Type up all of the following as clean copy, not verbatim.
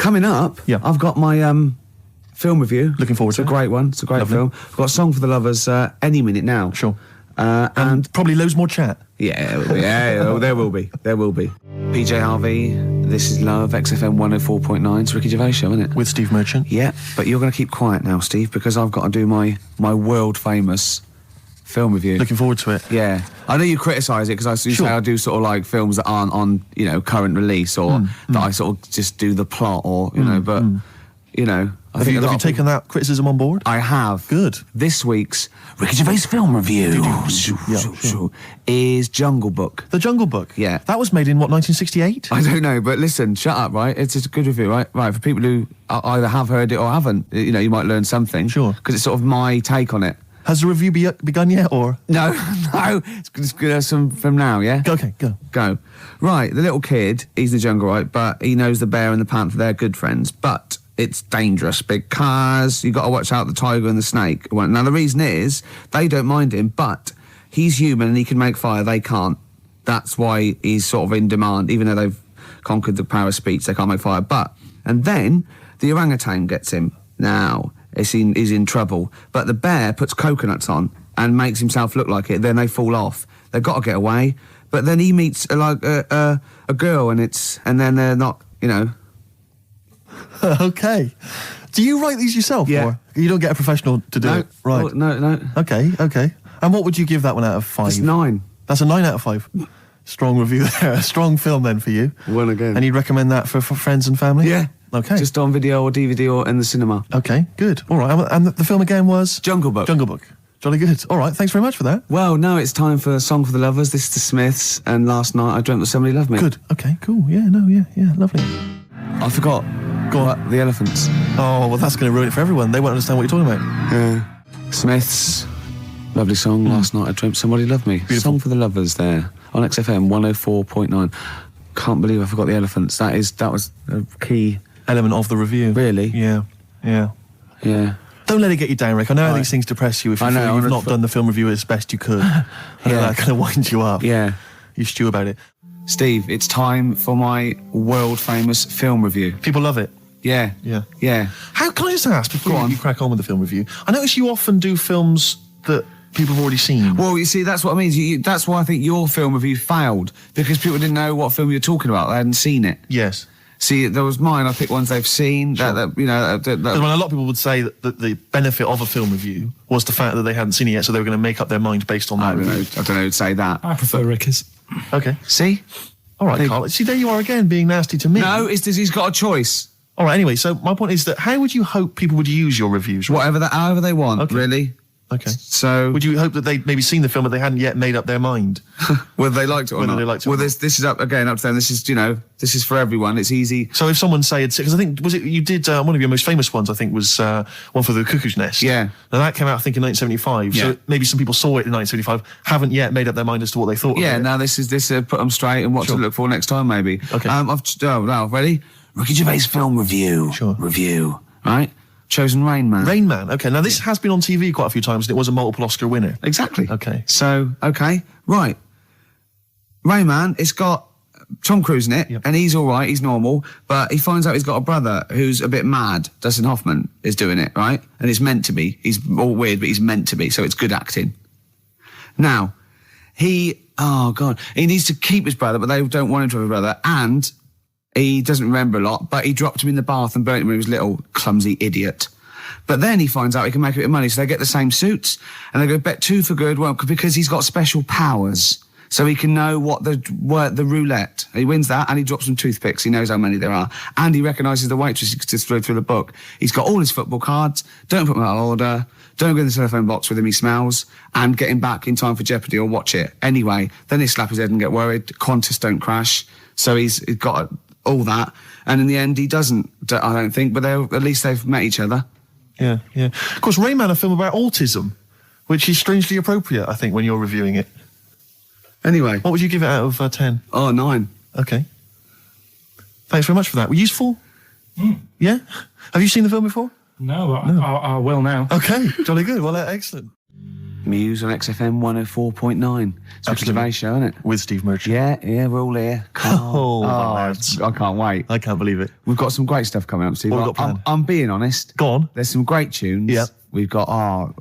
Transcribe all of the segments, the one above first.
coming up, I've got my film review. Looking forward to it. It's a great one. It's a great film. I've got a song for the lovers any minute now. Sure. And probably loads more chat. Yeah, there will be. There will be. PJ Harvey, This Is Love, XFM 104.9. It's Ricky Gervais Show, isn't it? With Steve Merchant. Yeah, but you're going to keep quiet now, Steve, because I've got to do my world-famous film review. Looking forward to it. Yeah. I know you criticise it, because I say I do sort of like films that aren't on, current release, or that I sort of just do the plot, or, but, I think have you taken that criticism on board? I have. Good. This week's Ricky Gervais film review is Jungle Book. The Jungle Book? Yeah. That was made in, what, 1968? I don't know, but listen, shut up, right? It's a good review, right? Right, for people who either have heard it or haven't, you might learn something. Sure. Because it's sort of my take on it. Has the review begun yet, or...? No, it's good from now, yeah? Okay, Go. Right, the little kid, he's the jungle, right? But he knows the bear and the panther, they're good friends. But it's dangerous because you've got to watch out the tiger and the snake. Well, now, the reason is, they don't mind him, but he's human and he can make fire, they can't. That's why he's sort of in demand, even though they've conquered the power of speech, they can't make fire. And then the orangutan gets him. Now, he's in trouble. But the bear puts coconuts on and makes himself look like it, then they fall off. They've got to get away. But then he meets a girl and then they're not, Okay. Do you write these yourself? Yeah. Or you don't get a professional to do it? Right. Oh, no. Okay. And what would you give that one out of 5? It's 9. That's a 9 out of 5. Strong review there. A strong film then for you. One again. And you'd recommend that for friends and family? Yeah. Okay. Just on video or DVD or in the cinema. Okay, good. All right. And the film again was? Jungle Book. Jungle Book. Jolly good. All right, thanks very much for that. Well, now it's time for a song for the lovers. This is the Smiths, and Last Night I Dreamt That Somebody Loved Me. Good. Okay, cool. Yeah, lovely. I forgot. Go on. The elephants. Oh, well, that's going to ruin it for everyone. They won't understand what you're talking about. Yeah. Smiths. Lovely song. Last Night I Dreamt Somebody Loved Me. Beautiful. Song for the lovers there on XFM 104.9. Can't believe I forgot the elephants. That was a key element of the review. Really? Yeah. Don't let it get you down, Rick. I know how these things depress you if you feel you've not done the film review as best you could. That kind of winds you up. Yeah. You stew about it. Steve, it's time for my world-famous film review. People love it. Yeah. How can I just ask, before you crack on with the film review, I notice you often do films that people have already seen. Well, you see, that's what I mean. That's why I think your film review failed, because people didn't know what film you were talking about. They hadn't seen it. Yes. See, there was mine. I picked ones they've seen. Sure. That a lot of people would say that the benefit of a film review was the fact that they hadn't seen it yet, so they were going to make up their mind based on that review. I don't know who'd say that. I prefer Ricky's. Okay. See? All right, Carl. See, there you are again, being nasty to me. No, he's got a choice. All right, anyway, so my point is that how would you hope people would use your reviews? Right? However they want, really. Okay. So would you hope that they'd maybe seen the film but they hadn't yet made up their mind? Whether they liked it or not. They liked it well, this is up to them. This is for everyone. It's easy. So if someone said, because I think, you did, one of your most famous ones, I think, was one for The Cuckoo's Nest. Yeah. Now that came out, I think, in 1975. Yeah. So maybe some people saw it in 1975, haven't yet made up their mind as to what they thought of it. Yeah, now this put them straight and what to look for next time, maybe. Okay. Now, ready? Ricky Gervais film review. Sure. Review. Right? Chosen Rain Man. Rain Man, okay. Now, this has been on TV quite a few times, and it was a multiple Oscar winner. Exactly. Okay. So, right. Rain Man, it's got Tom Cruise in it, and he's all right, he's normal, but he finds out he's got a brother who's a bit mad. Dustin Hoffman is doing it, right? And it's meant to be. He's all weird, but he's meant to be, so it's good acting. Now, he needs to keep his brother, but they don't want him to have a brother, and he doesn't remember a lot, but he dropped him in the bath and burnt him when he was little, clumsy idiot. But then he finds out he can make a bit of money, so they get the same suits, and they go bet 2 for good, because he's got special powers. So he can know the roulette. He wins that, and he drops some toothpicks. He knows how many there are. And he recognises the waitress just through the book. He's got all his football cards. Don't put them out of order. Don't go in the telephone box with him, he smells. And get him back in time for Jeopardy or watch it. Anyway, then they slap his head and get worried. Qantas don't crash. So he's got all that. And in the end, he doesn't, I don't think, but at least they've met each other. Yeah. Of course, Rain Man, a film about autism, which is strangely appropriate, I think, when you're reviewing it. Anyway. What would you give it out of 10? Oh, 9. Okay. Thanks very much for that. Were you useful? Yeah? Have you seen the film before? No, I will now. Okay, jolly good. Well, excellent. Muse on XFM 104.9. It's Ricky Gervais Show, isn't it? With Steve Merchant. Yeah, we're all here. I can't wait. I can't believe it. We've got some great stuff coming up, Steve. What have we got planned? I'm being honest. Go on. There's some great tunes. Yeah. We've got,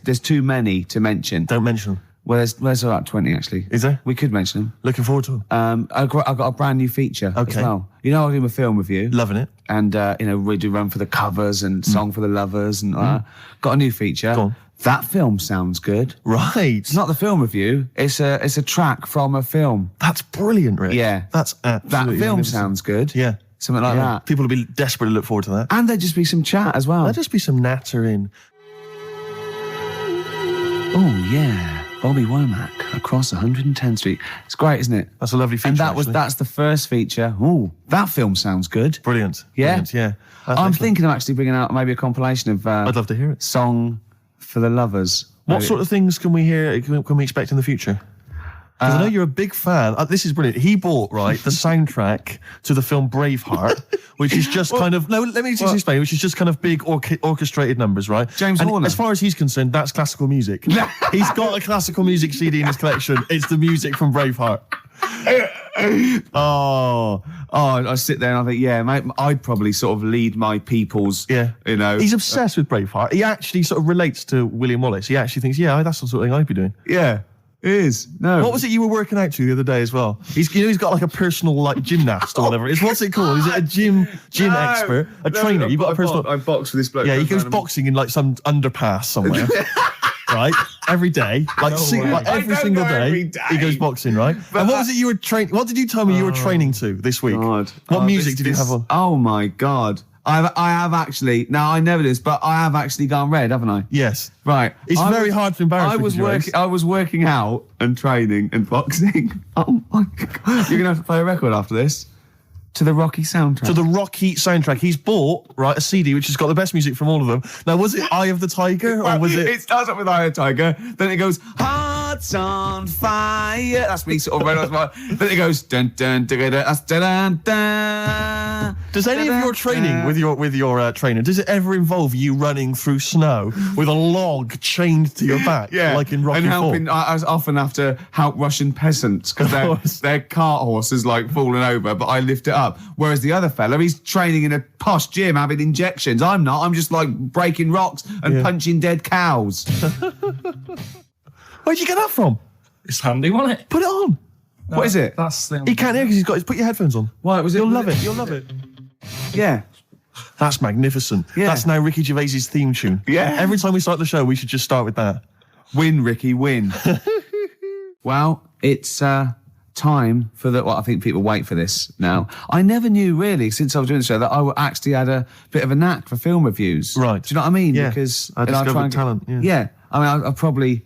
there's too many to mention. Don't mention them. Well, there's about 20 actually. Is there? We could mention them. Looking forward to them. I've got a brand new feature as well. You know, I do a film review. Loving it. And, we do Run for the Covers and Song for the Lovers and got a new feature. Go on. That film sounds good. Right. It's not the film review. It's a track from a film. That's brilliant, Rick. Yeah. That's absolutely That film sounds good. Yeah. Something like that. People will be desperate to look forward to that. And there'd just be some chat as well. There'll just be some nattering. Oh, yeah. Bobby Womack across 110th Street. It's great, isn't it? That's a lovely feature. And that's the first feature. Ooh, that film sounds good. Brilliant. Yeah? Brilliant, yeah. I'm thinking of actually bringing out maybe a compilation of... I'd love to hear it. Song for the Lovers. What sort of things can we hear, can we expect in the future? Because I know you're a big fan. This is brilliant. He bought, the soundtrack to the film Braveheart, which is just kind of... No, let me just explain. Which is just kind of big orchestrated numbers, right? James Horner. As far as he's concerned, that's classical music. He's got a classical music CD in his collection. It's the music from Braveheart. I sit there and I think, yeah, mate, I'd probably sort of lead my people's, He's obsessed with Braveheart. He actually sort of relates to William Wallace. He actually thinks, that's the sort of thing I'd be doing. Yeah. It is. No. What was it you were working out to the other day as well? He's got like a personal gymnast or whatever. What's it called? Is it a gym expert? A trainer? You've got a personal... I box with this bloke. Yeah, he goes boxing in like some underpass somewhere. Right? Every day. Every single day. He goes boxing, right? But and what was it you were training... What did you tell me you were training to this week? God. What music did you have on? Oh my God. I have actually... No, I never did this, but I have actually gone red, haven't I? Yes. Right. It's very hard to embarrass I was working out and training and boxing. Oh my God. You're going to have to play a record after this. To the Rocky soundtrack. To the Rocky soundtrack. He's bought, a CD which has got the best music from all of them. Now, was it Eye of the Tiger or was it... It starts up with Eye of the Tiger, then it goes, Hearts on Fire. That's me sort of red on fire. Then it goes, dun dun dun dun dun dun dun. Does any of your training with your trainer, does it ever involve you running through snow with a log chained to your back? Yeah. Like in Rocky and helping, IV? I often have to help Russian peasants because their cart horse is like falling over, but I lift it up. Whereas the other fella, he's training in a posh gym having injections. I'm not. I'm just like breaking rocks and punching dead cows. Where'd you get that from? It's handy, wasn't it? Put it on. What is it? That's the... He can't hear because put your headphones on. Why was it? You'll love it. You'll love it. Yeah. That's magnificent. Yeah. That's now Ricky Gervais's theme tune. Yeah. Every time we start the show, we should just start with that. Win, Ricky, win. Well, it's time for the... Well, I think people wait for this now. I never knew, really, since I was doing the show, that I actually had a bit of a knack for film reviews. Right. Do you know what I mean? Yeah. Because I discovered talent. Yeah. I mean, I'll probably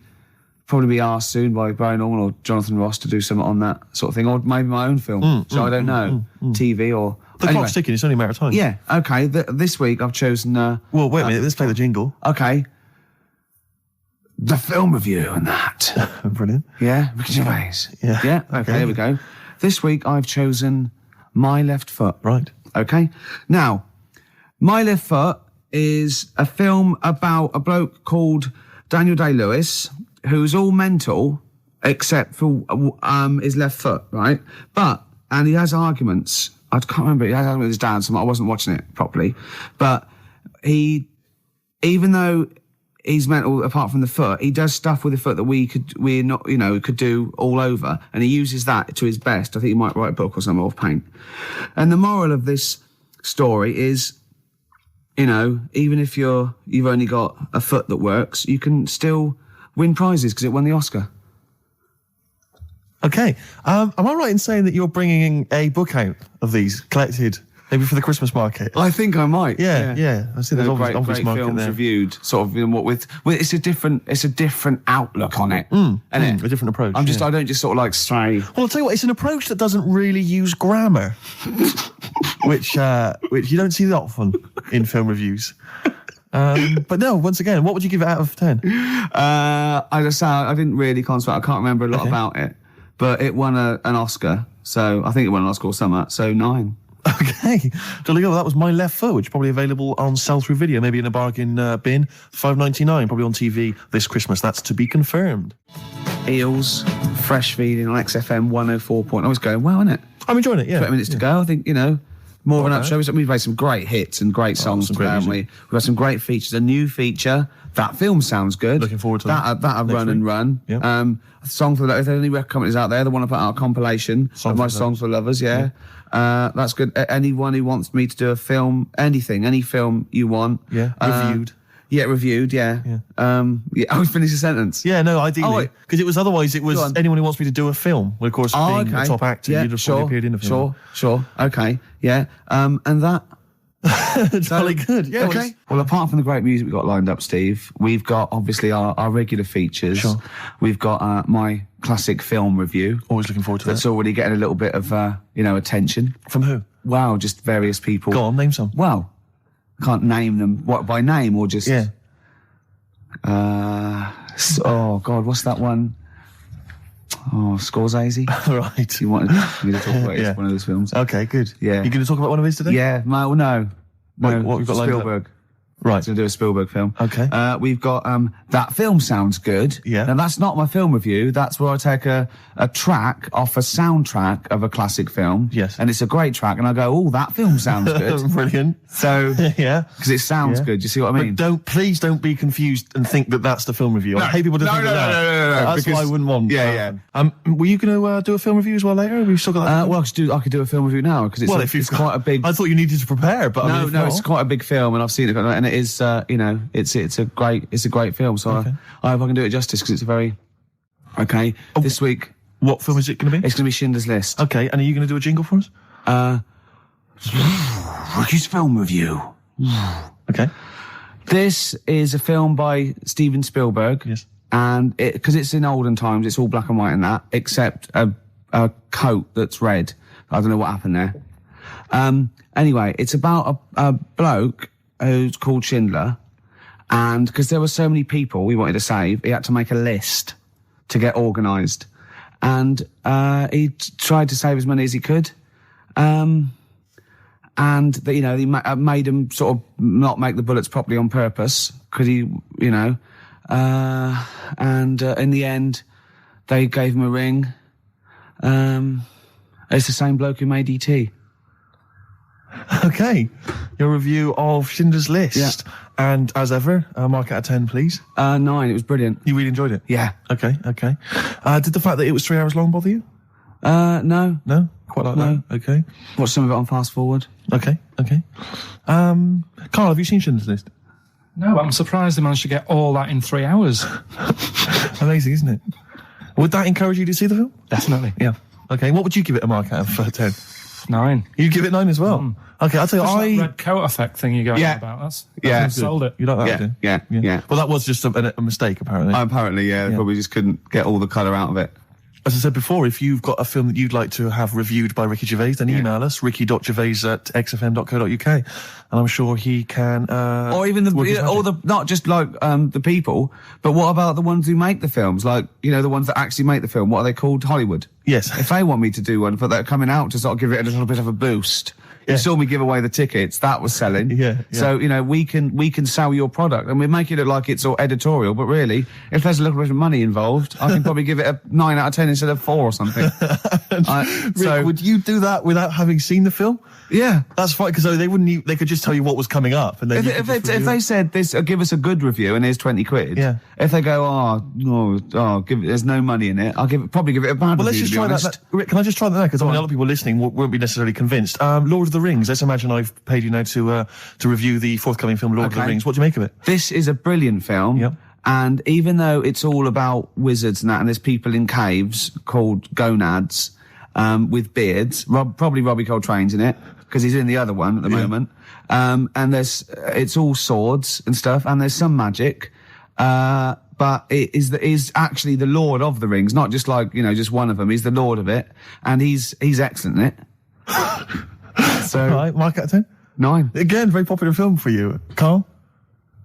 be asked soon by Brian Norman or Jonathan Ross to do something on that sort of thing, or maybe my own film. So I don't know. TV or... The clock's ticking, it's only a matter of time. Yeah, okay. This week I've chosen... well, wait a minute, let's play the jingle. Okay. The film review and that. Brilliant. Yeah, Ricky Gervais. Yeah. Okay, here we go. This week I've chosen My Left Foot. Right. Okay. Now, My Left Foot is a film about a bloke called Daniel Day-Lewis, who's all mental except for his left foot, right? And he has arguments. I can't remember. He has arguments with his dad, so I wasn't watching it properly. But even though he's mental apart from the foot, he does stuff with the foot that could do all over, and he uses that to his best. I think he might write a book or something, or paint. And the moral of this story is, even if you've only got a foot that works, you can still win prizes because it won the Oscar. Okay. Am I right in saying that you're bringing a book out of these collected, maybe for the Christmas market? I think I might. Yeah. I see there's obvious great market films there. reviewed, sort of with it's a different outlook on it, isn't it? A different approach. I don't just sort of like stray. Well, I'll tell you what, it's an approach that doesn't really use grammar, which you don't see that often in film reviews. But no, once again, what would you give it out of 10? I didn't really concentrate. I can't remember a lot about it, but it won an Oscar. So I think it won an Oscar or something. So 9. Okay, jolly good. Well, that was My Left Foot, which is probably available on sell-through video, maybe in a bargain bin, $5.99, probably on TV this Christmas. That's to be confirmed. Eels, fresh feeding on XFM 104. It's going well, isn't it? I'm enjoying it, yeah. 20 minutes to go. I think, more of an up show. We've made some great hits and great songs today, haven't we? We've had some great features. A new feature. That film sounds good. Looking forward to that. That Run and Run. Yep. A song for if there are any record companies out there that want to put out a compilation of my songs for lovers, yeah. That's good. Anyone who wants me to do a film, any film you want. Yeah, reviewed. Yeah, reviewed, yeah. I would finish the sentence. Yeah, no, ideally. Because it was anyone who wants me to do a film. Well, of course, being a top actor, you'd have probably appeared in a film. Sure. Okay, yeah. And that... Jolly good. Yeah. Okay. Well, apart from the great music we've got lined up, Steve, we've got obviously our regular features. Sure. We've got my classic film review. Always looking forward to that. That's already getting a little bit of, attention. From who? Wow, just various people. Go on, name some. Well, I can't name them. What, by name or just... Yeah. Oh, God, what's that one? Oh, Scorsese. Right. You wanted me to talk about it? It's one of those films. Okay, good. Yeah. You going to talk about one of his today? Yeah. No. What we've got lined up? Spielberg. Right. Going to do a Spielberg film. Okay. We've got That Film Sounds Good. Yeah. Now, that's not my film review. That's where I take a track off a soundtrack of a classic film. Yes. And it's a great track. And I go, oh, that film sounds good. Brilliant. So, yeah. Because it sounds good. You see what I mean? But please don't be confused and think that that's the film review. I hate people to think that. No. That's what I wouldn't want. Yeah. Were you going to do a film review as well later? We've still got that. Well, I could do a film review now because it's quite a big. I thought you needed to prepare, but no, it's quite a big film, and I've seen it, and it is, it's a great film. So I hope I can do it justice because it's a very This week, what film is it going to be? It's going to be Schindler's List. Okay, and are you going to do a jingle for us? Ricky's film review. Okay. This is a film by Steven Spielberg. Yes. And because it's in olden times, it's all black and white and that, except a coat that's red. I don't know what happened there. Anyway, it's about a bloke who's called Schindler, and because there were so many people we wanted to save, he had to make a list to get organised, and he tried to save as many as he could, and he made him sort of not make the bullets properly on purpose because and in the end they gave him a ring. It's the same bloke who made E.T. Okay, your review of Schindler's List. Yeah. And as ever, mark out of 10, please. 9. It was brilliant. You really enjoyed it? Yeah. Okay. Did the fact that it was 3 hours long bother you? No. No? Quite like that? Okay. Watched some of it on fast forward. Okay. Carl, have you seen Schindler's List? No, I'm surprised they managed to get all that in 3 hours. Amazing, isn't it? Would that encourage you to see the film? Definitely. Yeah. Okay, what would you give it a mark out of 10? 9. You'd give it 9 as well? Okay, I'll tell you, that red coat effect thing you're going on about. That's sold it. You like that, Yeah. Well, that was just a mistake, apparently. Apparently, yeah. Probably just couldn't get all the colour out of it. As I said before, if you've got a film that you'd like to have reviewed by Ricky Gervais, then email us, ricky.gervais@xfm.co.uk, and I'm sure he can... or even not just like the people, but what about the ones who make the films? Like, the ones that actually make the film, what are they called? Hollywood. Yes. If they want me to do one for that coming out to sort of give it a little bit of a boost... You saw me give away the tickets. That was selling. Yeah. So, we can sell your product and we make it look like it's all editorial, but really, if there's a little bit of money involved, I can probably give it a 9 out of 10 instead of 4 or something. Rick, would you do that without having seen the film? Yeah. That's fine, because they could just tell you what was coming up. And then if they said this, give us a good review and here's 20 quid. Yeah. If they go, there's no money in it, I'll probably give it a bad review. Well, let's just try that. Rick, can I just try that now? Because a lot of people listening won't be necessarily convinced. Lord of the Rings. Let's imagine I've paid you now to review the forthcoming film Lord of the Rings. What do you make of it? This is a brilliant film. Yep. And even though it's all about wizards and that, and there's people in caves called gonads, with beards, probably Robbie Coltrane's in it, because he's in the other one at the moment. And it's all swords and stuff, and there's some magic, but it is actually the Lord of the Rings, not just like, just one of them. He's the Lord of it, and he's excellent in it. So, right, mark out of 10? 9. Again, very popular film for you. Carl?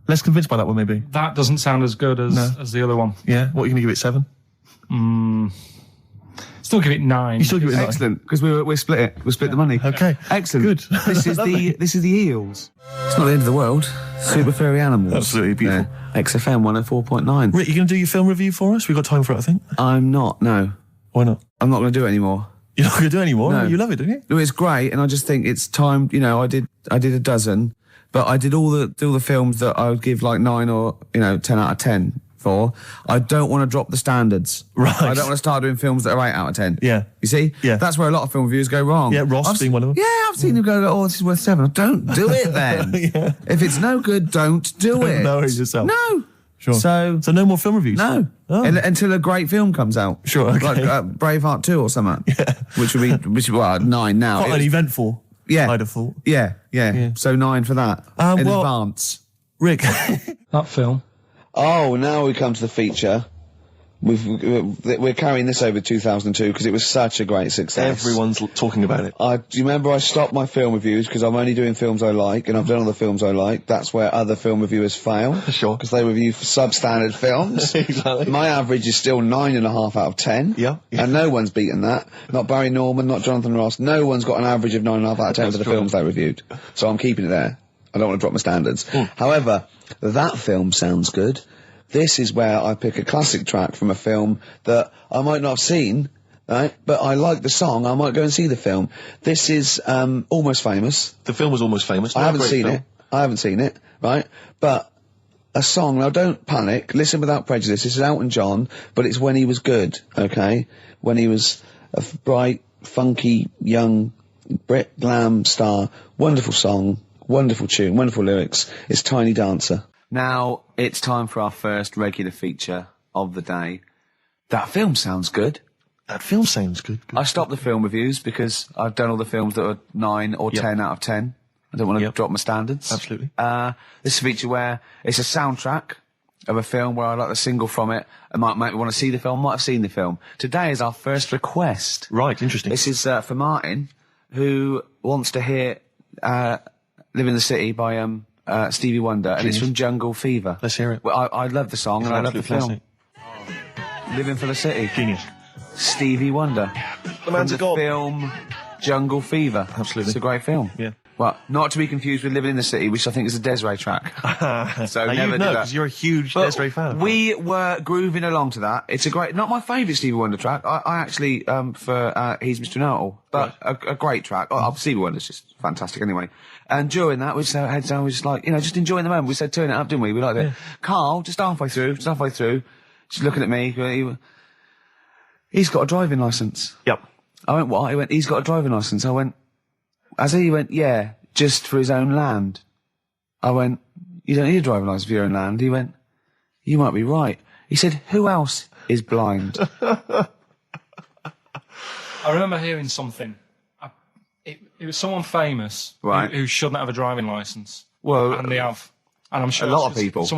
Less convinced by that one, maybe? That doesn't sound as good as the other one. Yeah? What are you going to give it, 7? Still give it 9. You still give it 9. Excellent, because we split it. We split the money. Okay. Excellent. Good. This is the eels. It's not the end of the world. Super furry animals. Absolutely beautiful. Yeah. XFM 104.9. Rick, you going to do your film review for us? We've got time for it, I think. I'm not. No, Why not? I'm not going to do it anymore. You're not going to do it anymore? No. You love it, don't you? No, it's great, and I just think it's time. You know, I did a dozen, but I did all the films that I would give like 9 or 10 out of 10 for. I don't want to drop the standards. Right. I don't want to start doing films that are 8 out of 10. Yeah. You see? Yeah. That's where a lot of film reviews go wrong. Yeah, Ross being one of them. Yeah, I've seen them go, oh, this is worth 7. Don't do it then. Yeah. If it's no good, don't do it. Know it yourself. No. Sure. So no more film reviews? no. Oh. Until a great film comes out. Sure, okay. Like Braveheart 2 or something. Yeah. Which would be 9 now. Quite It an was- eventful, Yeah. I'd have thought. Yeah. So 9 for that. In well- advance. Rick, That film. Oh, now we come to the feature. We're carrying this over 2002 because it was such a great success. everyone's talking about it. Do you remember I stopped my film reviews because I'm only doing films I like, and I've done all the films I like. That's where other film reviewers fail. Sure. Because they review substandard films. Exactly. My average is still 9.5 out of 10. Yeah. And no one's beaten that. Not Barry Norman, not Jonathan Ross. No one's got an average of 9.5 out of 10 for the true. films they reviewed. So I'm keeping it there. I don't want to drop my standards. However, that film sounds good. This is where I pick a classic track from a film that I might not have seen, right? But I like the song. I might go and see the film. This is Almost Famous. The film was Almost Famous. I haven't Great seen film. it. I haven't seen it, right? But a song. Now, don't panic. Listen without prejudice. This is Elton John, but it's when he was good, okay? When he was a bright, funky, young Brit glam star. Wonderful song, wonderful tune, wonderful lyrics. It's Tiny Dancer. Now, it's time for our first regular feature of the day. That film sounds good. That film sounds good. I stopped the film reviews because I've done all the films that are 9 or 10 out of 10. I don't want to drop my standards. Absolutely. This is a feature where it's a soundtrack of a film where I like the single from it. It might make me want to see the film, might have seen the film. Today is our first request. Right, interesting. This is for Martin, who wants to hear Live in the City by Stevie Wonder, and it's from Jungle Fever. Let's hear it. Well, I love the song, and I love the film. Living for the City. Genius. Stevie Wonder. The man's a From god. the film Jungle Fever. Absolutely. It's a great film. Yeah. Well, not to be confused with Living in the City, which I think is a Desiree track. So Now never you do know, that. because you're a huge But Desiree fan. we were grooving along to that. It's a great, not my favourite Stevie Wonder track. I actually, for He's Mr. Know-It-All, but a great track. Stevie Wonder's just fantastic anyway. And during that, we just heads down, we just like, just enjoying the moment. We said, turn it up, didn't we? We liked it. Carl, just halfway through, just looking at me, he's got a driving licence. Yep. I went, what? He went, he's got a driving licence. I went, he went, yeah, just for his own land. I went, you don't need a driving licence for your own land. He went, you might be right. He said, who else is blind? I remember hearing something. It was someone famous Right. who shouldn't have a driving licence. Well, And they have. And I'm sure a lot it's of people.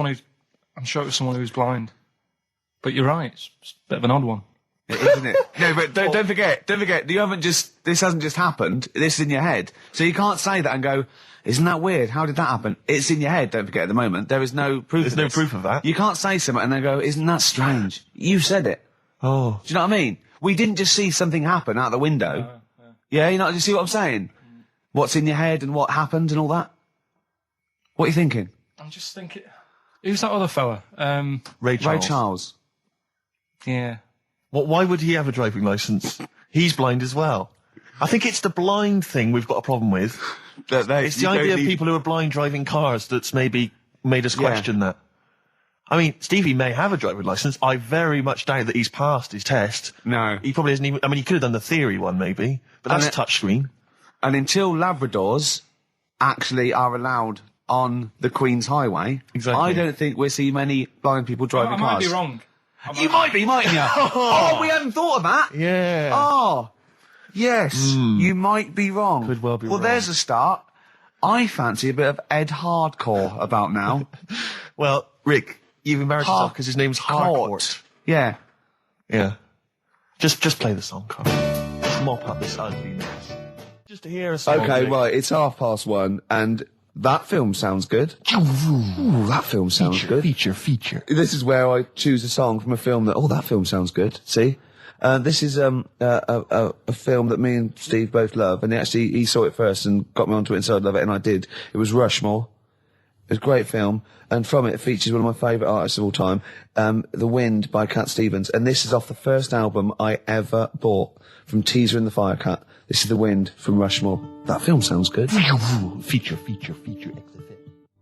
I'm sure it was someone who's blind. But you're right, it's a bit of an odd one. Isn't it? No, but don't forget, this hasn't just happened, this is in your head. So you can't say that and go, isn't that weird? How did that happen? It's in your head, don't forget at the moment. There is no proof There's of no this. proof of that. You can't say something and then go, isn't that strange? You said it. Oh. Do you know what I mean? We didn't just see something happen out the window. Yeah, you see what I'm saying? What's in your head and what happened and all that? What are you thinking? I'm just thinking, who's that other fella? Ray Charles. Ray Charles. Yeah. Why would he have a driving licence? He's blind as well. I think it's the blind thing we've got a problem with. It's the idea of people who are blind driving cars that's maybe made us question that. I mean, Stevie may have a driving licence. I very much doubt that he's passed his test. No. He probably hasn't even... I mean, he could have done the theory one, maybe. But that's touchscreen. And until Labradors actually are allowed on the Queen's Highway, Exactly. I don't think we'll see many blind people driving I cars. might be wrong. You might be, mightn't you? Oh, we hadn't thought of that. Yeah. Oh, yes, you might be wrong. Could well be Well, wrong. there's a start. I fancy a bit of Ed Hardcore about now. Well, Rick, you've embarrassed yourself because his name's Harcourt. Yeah. Yeah. Just play the song, Carl. Just mop up this ugliness. Just to hear a song. Okay, Rick. right, it's 1:30, and that film sounds good. Ooh, that film sounds good. Feature. This is where I choose a song from a film that, that film sounds good. See? This is a film that me and Steve both love, and he saw it first and got me onto it and said I'd love it, and I did. It was Rushmore. It was a great film, and from it features one of my favourite artists of all time, The Wind by Cat Stevens, and this is off the first album I ever bought from Teaser and the Firecat. This is The Wind from Rushmore. That film sounds good. Feature.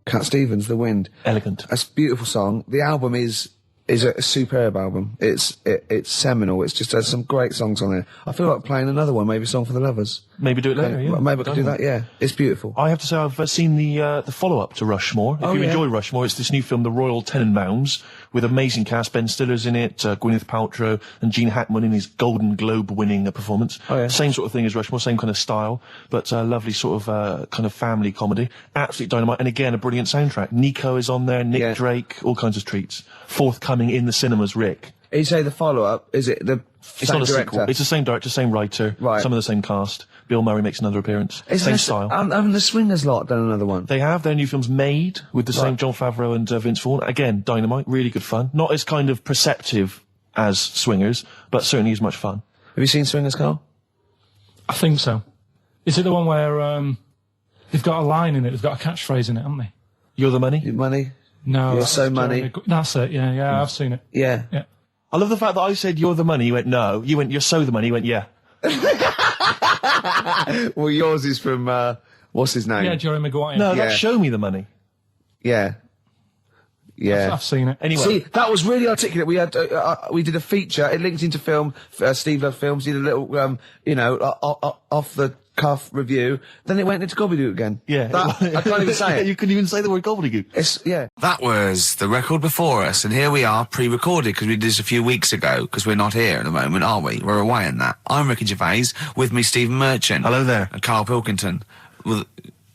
Cat Stevens, The Wind. Elegant. It's a beautiful song. The album is a superb album. It's seminal. It's just has some great songs on it. I feel like playing another one, maybe Song for the Lovers. Maybe do it later, yeah. Maybe I could do that, yeah. It's beautiful. I have to say I've seen the follow-up to Rushmore. If you enjoy Rushmore, it's this new film, The Royal Tenenbaums, with amazing cast. Ben Stiller's in it, Gwyneth Paltrow, and Gene Hackman in his Golden Globe-winning performance. Oh, yeah. Same sort of thing as Rushmore, same kind of style, but lovely sort of kind of family comedy. Absolute dynamite, and again, a brilliant soundtrack. Nico is on there, Nick Drake, all kinds of treats. Forthcoming in the cinemas, Rick. You say the follow-up, is it the It's same not a director? sequel. It's the same director, same writer, Right. some of the same cast. Bill Murray makes another appearance. Same style. Haven't the Swingers lot done another one? They have their new films Made with the same Jon Favreau and Vince Vaughn. Again, dynamite, really good fun. Not as kind of perceptive as Swingers, but certainly as much fun. Have you seen Swingers, Carl? I think so. Is it the one where they've got a line in it? They've got a catchphrase in it, haven't they? You're the money? Your money? No. You're that's so money. Jeremy That's it. Yeah, I've seen it. Yeah. Yeah. I love the fact that I said you're the money, you went no. You went you're so the money, you went yeah. Well, yours is from, what's his name? Yeah, Jerry Maguire. No, Yeah. that's show me the money. Yeah. Yeah. I've seen it. Anyway. See, that was really articulate. We had, we did a feature. It linked into film. Steve Love Films did a little, off the cuff review. Then it went into gobbledygook again. Yeah. I can't even say it. You couldn't even say the word gobbledygook. Yeah. That was the record before us, and here we are, pre-recorded, because we did this a few weeks ago, because we're not here at the moment, are we? We're away in that. I'm Ricky Gervais, with me Stephen Merchant. Hello there. And Karl Pilkington. Well,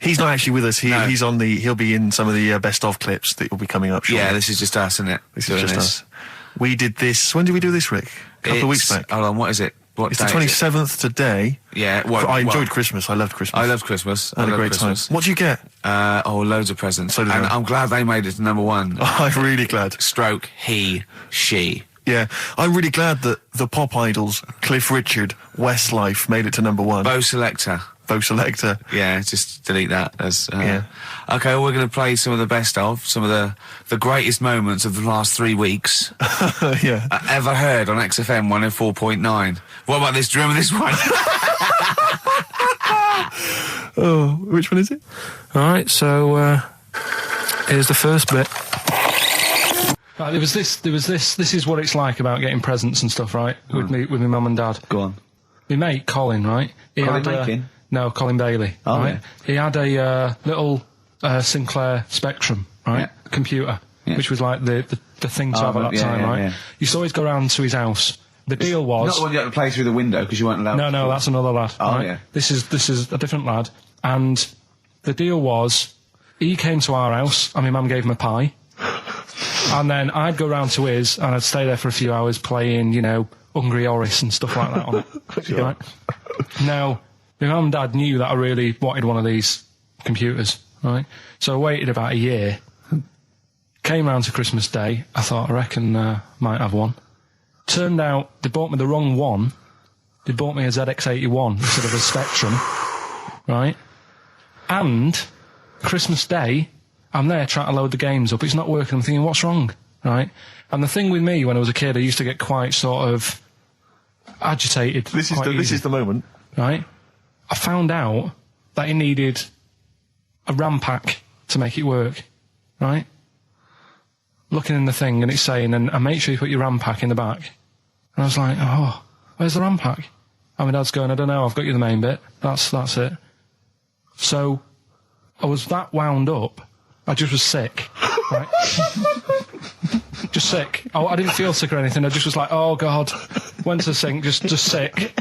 He's not actually with us. No. He'll be in some of the best of clips that will be coming up shortly. yeah, this is just us, isn't it? This is just us. We did this. When did we do this, Rick? A couple of weeks back. Hold on, what is it? What It's the day is it? 27th today. Yeah, well, I enjoyed Christmas. I loved Christmas. I loved Christmas. I had a loved great Christmas. time. What did you get? Loads of presents. So did and I. I'm glad they made it to number one. I'm really glad. Stroke, he, she. Yeah, I'm really glad that the pop idols, Cliff Richard, Westlife, made it to number one. Bo Selector. Bo Selector. Yeah, just delete that. As, Yeah. Okay, well, we're going to play some of the best of, some of the greatest moments of the last 3 weeks Yeah. ever heard on XFM 104.9. What about this? Do you remember this one? Oh, which one is it? All right, so here's the first bit. Right, there was this. This is what it's like about getting presents and stuff, right? With my mum and dad. Go on. My mate Colin, right? Colin Makin? No, Colin Bailey. Oh, right? yeah. He had a little Sinclair Spectrum, right? Yeah. Computer, Yeah. which was like the thing to have at that yeah, time, yeah, right? yeah. Used to always go round to his house. The deal was Not the one you had to play through the window because you weren't allowed. no, that's another lad. Oh, right? yeah. This is a different lad, and the deal was he came to our house, and my mum gave him a pie, and then I'd go round to his, and I'd stay there for a few hours playing, Hungry Horace and stuff like that on it. Sure. Right? Now, my mum and dad knew that I really wanted one of these computers, right? So I waited about a year. Came round to Christmas Day. I thought, I reckon might have one. Turned out they bought me the wrong one. They bought me a ZX81 instead of a Spectrum, right? And Christmas Day, I'm there trying to load the games up. It's not working. I'm thinking, what's wrong, right? And the thing with me, when I was a kid, I used to get quite sort of agitated. This quite easy, is the moment. right? I found out that it needed a RAM pack to make it work, right? Looking in the thing and it's saying, and make sure you put your RAM pack in the back. And I was like, oh, where's the RAM pack? And my dad's going, I don't know, I've got you the main bit. That's it. So I was that wound up, I just was sick, right? Just sick. I didn't feel sick or anything, I just was like, oh God. Went to the sink, just sick.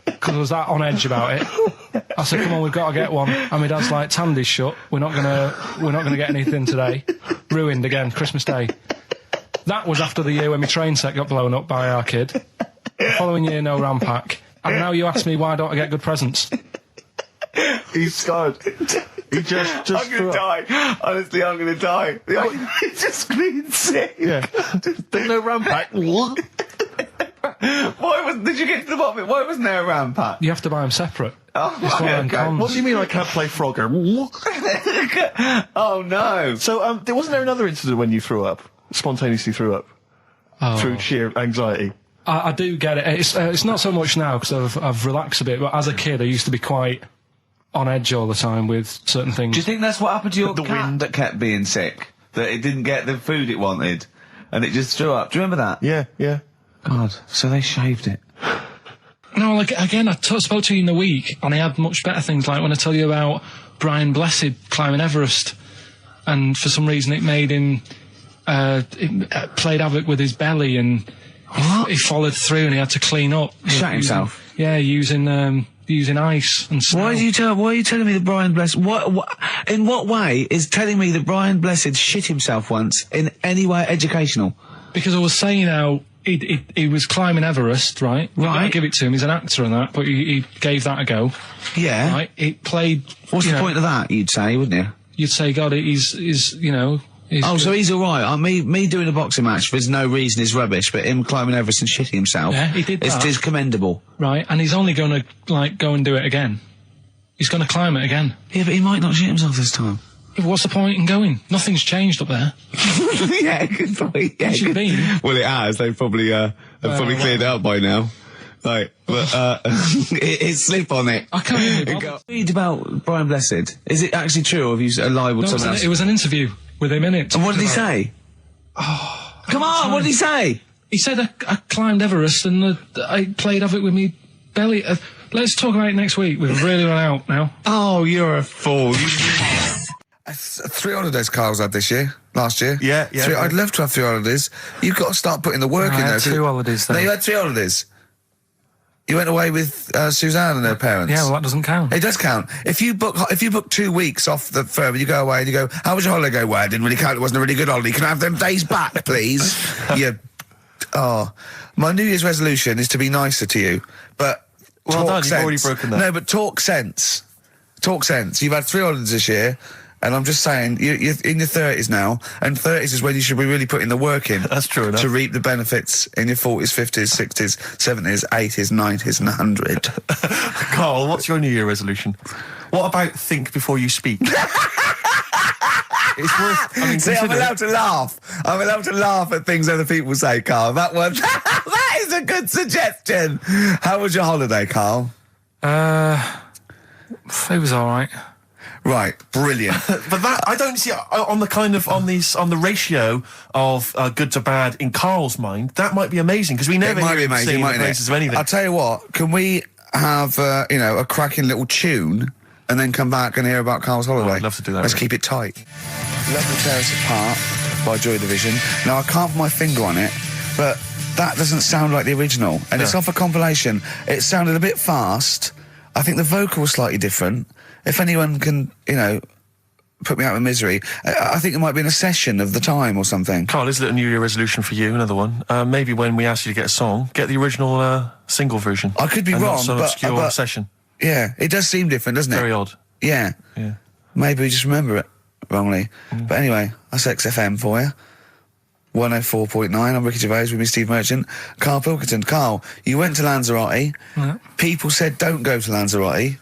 Because I was that on edge about it. I said, come on, we've got to get one. And my dad's like, Tandy's shut. We're not gonna get anything today. Ruined again, Christmas Day. That was after the year when my train set got blown up by our kid. The following year, no RAM pack. And now you ask me why don't I get good presents? He's scarred. He just I'm gonna die. Honestly, I'm gonna die. He just screamed sick. Yeah. There's no RAM pack. Did you get to the bottom of it? Why wasn't there a ram pack? You have to buy them separate. Oh, It's one of them okay. cons. What do you mean I can't play Frogger? Oh, no. So, wasn't there another incident when you threw up? Spontaneously threw up? Through sheer anxiety? I do get it. It's not so much now because I've relaxed a bit, but as a kid I used to be quite on edge all the time with certain things. Do you think that's what happened to your The cat wind. that kept being sick? That it didn't get the food it wanted? And it just threw up? Do you remember that? Yeah. God, so they shaved it. No, like, again, I spoke to you in the week, and I had much better things, like when I tell you about Brian Blessed climbing Everest, and for some reason it made him, it played havoc with his belly, and he followed through, and he had to clean up. Shut himself? Yeah, using ice and snow. Why are you telling me that Brian Blessed... in what way is telling me that Brian Blessed shit himself once in any way educational? Because I was saying how he was climbing Everest, right? Right. I give it to him, he's an actor and that, but he gave that a go. Yeah. Right? It played... What's the point of that, you'd say, wouldn't you? You'd say, God, he's you know... So he's all right. Me doing a boxing match for no reason is rubbish, but him climbing Everest and shitting himself, Yeah, he did that. is commendable. Right, and he's only going to, go and do it again. He's going to climb it again. Yeah, but he might not shit himself this time. Yeah, but what's the point in going? Nothing's changed up there. Yeah, good point. Yeah, It should be. Well, it has. They've probably cleared it up by now. Like, but it's slip on it. I can't even bother. Read about Brian Blessed. Is it actually true, or have you lied with someone else? It was an interview with him in it. And what did he say? Come on, what did he say? He said I climbed Everest and I played havoc with me belly. Let's talk about it next week. We've really run out now. Oh, you're a fool. 3 holidays Carl's had this year. Last year. Yeah. I'd love to have 3 holidays. You've got to start putting the work in there. 2 holidays though. No, you had 3 holidays. You went away with Suzanne and her parents. Yeah, well that doesn't count. It does count. If you book 2 weeks off the firm and you go away and you go, how was your holiday? Go, well, it didn't really count. It wasn't a really good holiday. Can I have them days back, please? My New Year's resolution is to be nicer to you, but Well talk done, sense. you've already broken that. No, but talk sense. Talk sense. You've had 3 holidays this year. And I'm just saying, you're in your 30s now, and 30s is when you should be really putting the work in. That's true enough. To reap the benefits in your 40s, 50s, 60s, 70s, 80s, 90s, and 100. Carl, what's your New Year resolution? What about think before you speak? It's worth... See, I'm consider it. allowed to laugh. I'm allowed to laugh at things other people say, Carl. That one, that is a good suggestion. How was your holiday, Carl? It was all right. Right, brilliant. But that I don't see on the ratio of good to bad in Carl's mind. That might be amazing because we never It might hear be him amazing, sing the mightn't praises it? of anything. I'll tell you what, can we have, a cracking little tune and then come back and hear about Carl's holiday? I'd love to do that, Let's Rick. keep it tight. Love to Tear Us Apart by Joy Division. Now, I can't put my finger on it, but that doesn't sound like the original. And it's off a compilation. It sounded a bit fast. I think the vocal was slightly different. If anyone can, put me out of misery, I think it might be in a session of the time or something. Carl, is it a New Year resolution for you? Another one. Maybe when we ask you to get a song, get the original single version. I could be and wrong, not some but obscure session. Yeah, it does seem different, doesn't it? Very odd. Yeah. Yeah. Maybe we just remember it wrongly. But anyway, that's XFM for you. 104.9, I'm Ricky Gervais with me, Steve Merchant. Karl Pilkington. Carl, you went to Lanzarote. Yeah. People said don't go to Lanzarote.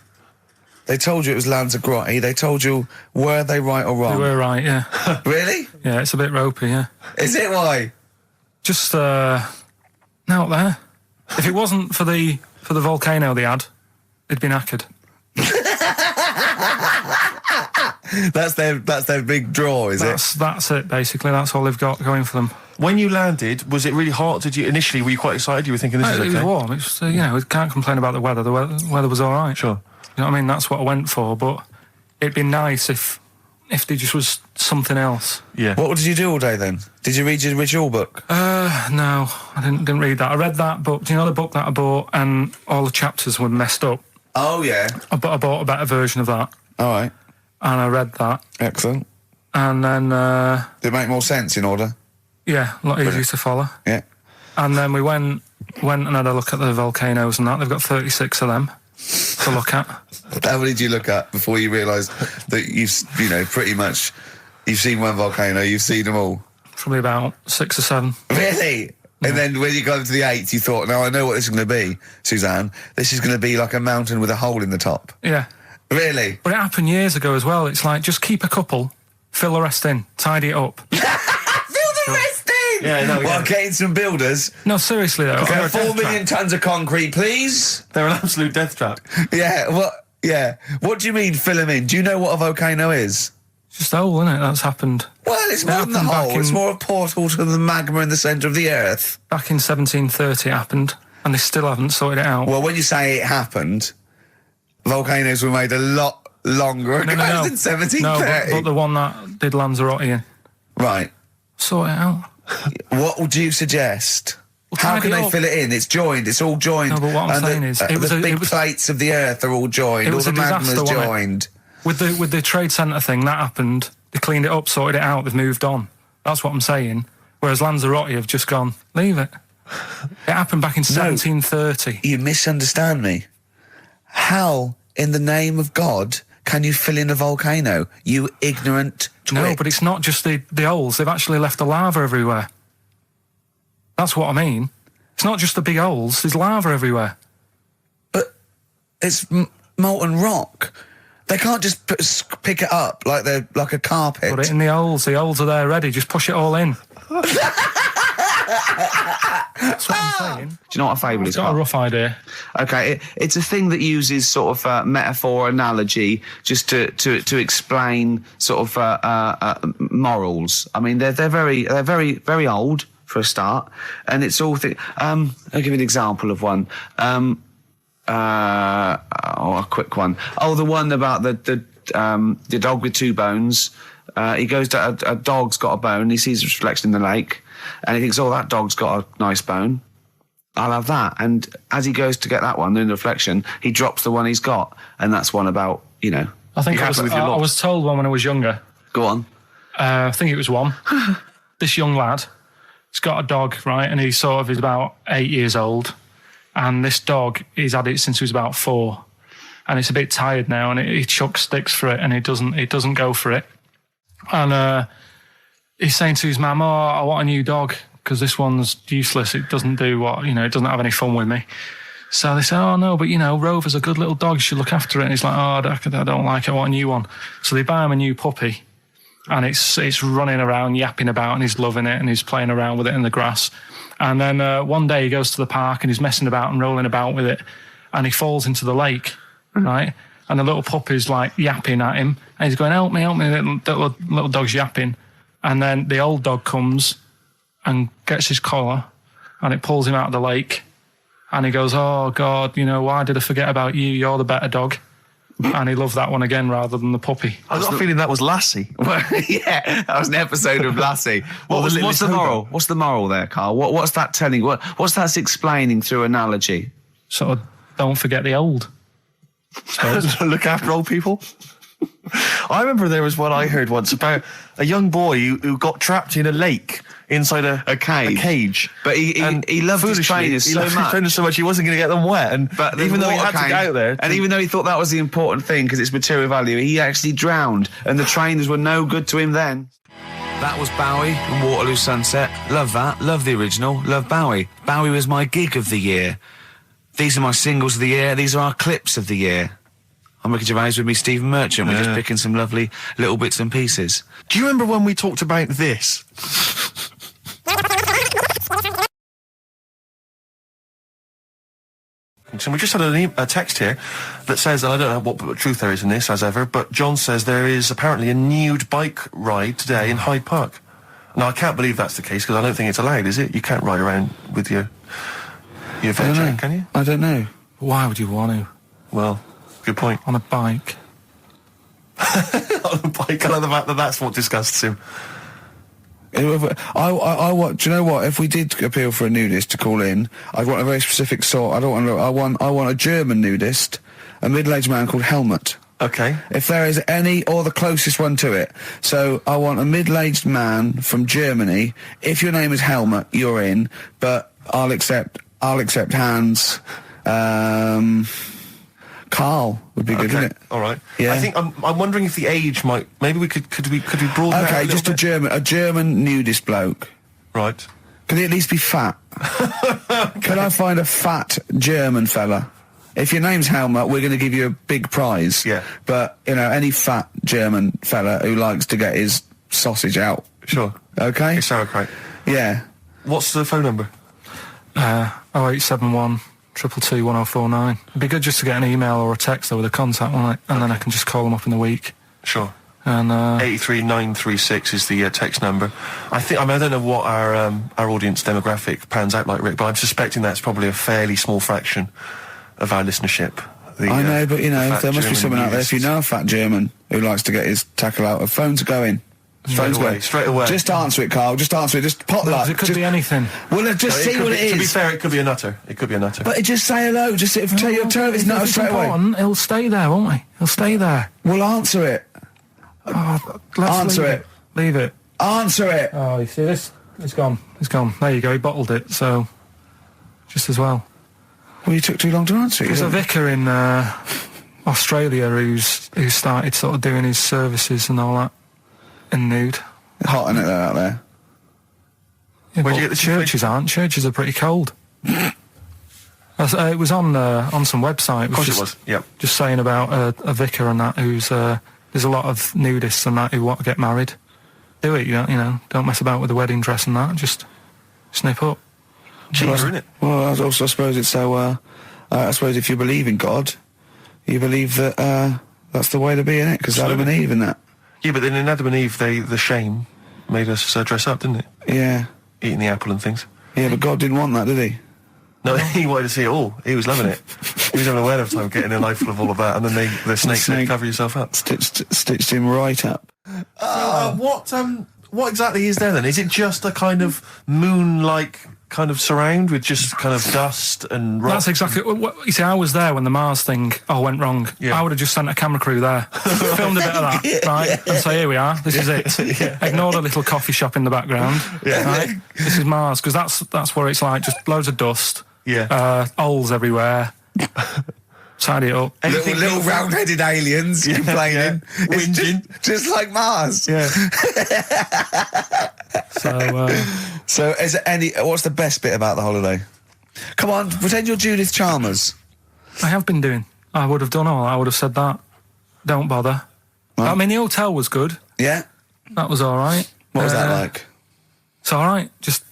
They told you it was Lanzarote. They told you, were they right or wrong? You were right, yeah. Really? Yeah, it's a bit ropey, yeah. Is it why? Just, out there. If it wasn't for the volcano they had, it'd been knackered. That's their big draw, is it? That's it, basically. That's all they've got going for them. When you landed, was it really hot? Were you quite excited? You were thinking this is It okay? was warm. It's, we can't complain about the weather. The weather was all right. Sure. You know what I mean? That's what I went for, but it'd be nice if there just was something else. Yeah. What did you do all day then? Did you read your ritual book? No, I didn't read that. I read that book. Do you know the book that I bought and all the chapters were messed up? Oh, yeah. I bought a better version of that. All right. And I read that. Excellent. And then, Did it make more sense in order? yeah, a lot easier to follow. Yeah. And then we went and had a look at the volcanoes and that. They've got 36 of them to look at. How many did you look at before you realised that pretty much, you've seen one volcano, you've seen them all? Probably about 6 or 7. Really? And then when you got to the 8th, you thought, "No, I know what this is going to be, Suzanne. This is going to be like a mountain with a hole in the top." Yeah. Really? But it happened years ago as well. It's like, just keep a couple, fill the rest in, tidy it up. Fill the rest in! Yeah, no, Well, yeah. getting some builders. No, seriously though. Okay, They're a 4 death million tons of concrete, please. They're an absolute death trap. Yeah, what do you mean fill them in? Do you know what a volcano is? It's just a hole, isn't it? That's happened. Well, it's more than the happened back hole. It's in- more a portal to the magma in the centre of the earth. Back in 1730 it happened, and they still haven't sorted it out. Well, when you say it happened, volcanoes were made a lot longer ago No. than 1730. No, but the one that did Lanzarote in. Right. Sort it out. What would you suggest? Well, How tidy can it they up. fill it in? It's joined. It's all joined. No, but what I'm And saying is, it was the a- big it was- plates of the earth are all joined. It All was the a disaster, magma's wasn't it? joined. With the trade centre thing, that happened. They cleaned it up, sorted it out, they've moved on. That's what I'm saying. Whereas Lanzarote have just gone, leave it. It happened back in 1730. You misunderstand me. How, in the name of God, can you fill in a volcano? You ignorant twit. No, but it's not just the holes. They've actually left the lava everywhere. That's what I mean. It's not just the big holes. There's lava everywhere. But it's molten rock. They can't just pick it up like they're like a carpet. Put it in the holes. The holes are there ready. Just push it all in. That's what I'm saying. Do you know what a fable is? I've got a Carl? rough idea. Okay, it's a thing that uses sort of metaphor, analogy, just to explain sort of morals. I mean, they're very old for a start, and it's all I'll give you an example of one. A quick one. Oh, the one about the dog with 2 bones. He goes to a dog's got a bone. He sees a reflection in the lake, and he thinks, "Oh, that dog's got a nice bone. I'll have that." And as he goes to get that one in the reflection, he drops the one he's got, and that's one about I think be happy with your I lot. was told one when I was younger. Go on. I think it was one. This young lad, he's got a dog, right, and he's about 8 years old, and this dog, he's had it since he was about 4, and it's a bit tired now, and he chucks sticks for it, and it doesn't go for it, and he's saying to his mum, "Oh, I want a new dog because this one's useless. It doesn't do what it doesn't have any fun with me." So they say, "Oh no, but Rover's a good little dog. You should look after it." And he's like, "Oh, I don't like it. I want a new one." So they buy him a new puppy. And it's running around, yapping about, and he's loving it, and he's playing around with it in the grass. And then one day he goes to the park, and he's messing about and rolling about with it, and he falls into the lake, right? And the little puppy's like yapping at him, and he's going, help me, little dog's yapping. And then the old dog comes and gets his collar, and it pulls him out of the lake, and he goes, "Oh God, why did I forget about you? You're the better dog." And he loved that one again rather than the puppy. I got a feeling that was Lassie. Well, yeah, that was an episode of Lassie. What's the moral? What's the moral there, Carl? What's that telling? What's that explaining through analogy? Sort of, don't forget the old. Look after old people. I remember there was one I heard once about a young boy who got trapped in a lake inside a cage. But he loved his trainers so much. He wasn't going to get them wet. But even though he had to get out there. And even though he thought that was the important thing because it's material value, he actually drowned. And the trainers were no good to him then. That was Bowie and Waterloo Sunset. Love that. Love the original. Love Bowie. Bowie was my gig of the year. These are my singles of the year. These are our clips of the year. I'm Ricky Gervais, with me Stephen Merchant. We're just picking some lovely little bits and pieces. Do you remember when we talked about this? So we just had a text here that says, and I don't know what truth there is in this, as ever, but John says there is apparently a nude bike ride today in Hyde Park. Now, I can't believe that's the case, because I don't think it's allowed, is it? You can't ride around with your veg, can you? I don't know. Why would you want to? Well, good point. On a bike. On a bike, I like the fact that that's what disgusts him. I want. Do you know what? If we did appeal for a nudist to call in, I'd want a very specific sort. I want a German nudist, a middle-aged man called Helmut. Okay. If there is any, or the closest one to it. So I want a middle-aged man from Germany. If your name is Helmut, you're in. But I'll accept Hans. Carl would be good, wouldn't it? All right. Yeah. I think I'm wondering if the age might. Maybe we could broaden. Okay, out just a German nudist bloke. Right. Could he at least be fat? Could I find a fat German fella? If your name's Helmut, we're going to give you a big prize. Yeah. But, you know, any fat German fella who likes to get his sausage out. Sure. Okay? It's sauerkraut. Yeah. What's the phone number? 0871 222 1049. It'd be good just to get an email or a text though with a contact on it, and then I can just call them up in the week. Sure. And 83936 is the text number. I don't know what our audience demographic pans out like, Rick, but I'm suspecting that's probably a fairly small fraction of our listenership. I know, but, you know, there must be someone out there, if you know a fat German who likes to get his tackle out, phones are going. Straight away. Just answer it, Carl. Just answer it. Just potluck. it could be anything. Well, just see what it is. To be fair, it could be a nutter. But just say hello. Just tell his nutter straight away. He'll stay there, won't he? He'll stay there. Well, answer it. Answer it. Leave it. Answer it. Oh, you see this? It's gone. It's gone. There you go. He bottled it. So, just as well. Well, you took too long to answer it. There's a vicar in Australia who started sort of doing his services and all that in Nude. Hot, isn't it, out there? Yeah, Where'd but you get the churches aren't. Churches are pretty cold. It was on some website. Of course it was. Yep. Just saying about a vicar and that who's there's a lot of nudists and that who want to get married. Do it, you know. Don't mess about with the wedding dress and that. Just snip up. Cheaper, isn't it? Well, I also suppose it's so. I suppose if you believe in God, you believe that that's the way to be, innit? Because Adam and Eve and that. Yeah, but then in Adam and Eve, the shame made us dress up, didn't it? Yeah. Eating the apple and things. Yeah, but God didn't want that, did he? No, he wanted to see it all. He was loving it. He was having a whale of a time getting a life full of all of that, and then the snake said, cover yourself up. Stitched him right up. What exactly is there then? Is it just a kind of moon-like kind of surround with just kind of dust and rock? That's exactly what you see. I was there when the Mars thing went wrong. Yeah. I would have just sent a camera crew there, filmed a bit of that, right, and say, here we are, this is it. Ignore the little coffee shop in the background. Right? This is Mars, because that's where it's like just loads of dust, holes everywhere. Tidy it up. Little round-headed aliens complaining, whinging, just like Mars. Yeah. So, is there any? What's the best bit about the holiday? Come on, pretend you're Judith Chalmers. I have been doing. I would have done all. I would have said that. Don't bother. Right. I mean, the hotel was good. Yeah. That was all right. What was that like? It's all right. Just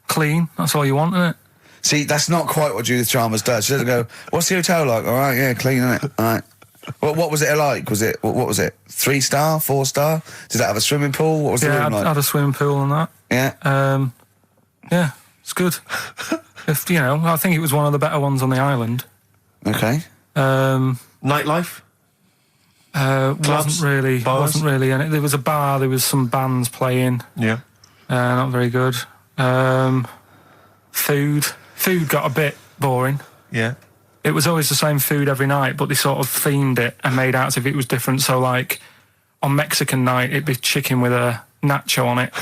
clean. That's all you want, isn't it? See, that's not quite what Judith Chalmers does. She doesn't go, what's the hotel like? All right, yeah, clean, isn't it? All right. What was it like? What was it? 3-star, 4-star? Did it have a swimming pool? What was the room like? Yeah, had a swimming pool and that. Yeah. Yeah, it's good. I think it was one of the better ones on the island. Okay. Nightlife? Wasn't really. And there was a bar. There was some bands playing. Yeah. Not very good. Food got a bit boring. Yeah. It was always the same food every night, but they sort of themed it and made out as if it was different. So, like, on Mexican night, it'd be chicken with a nacho on it.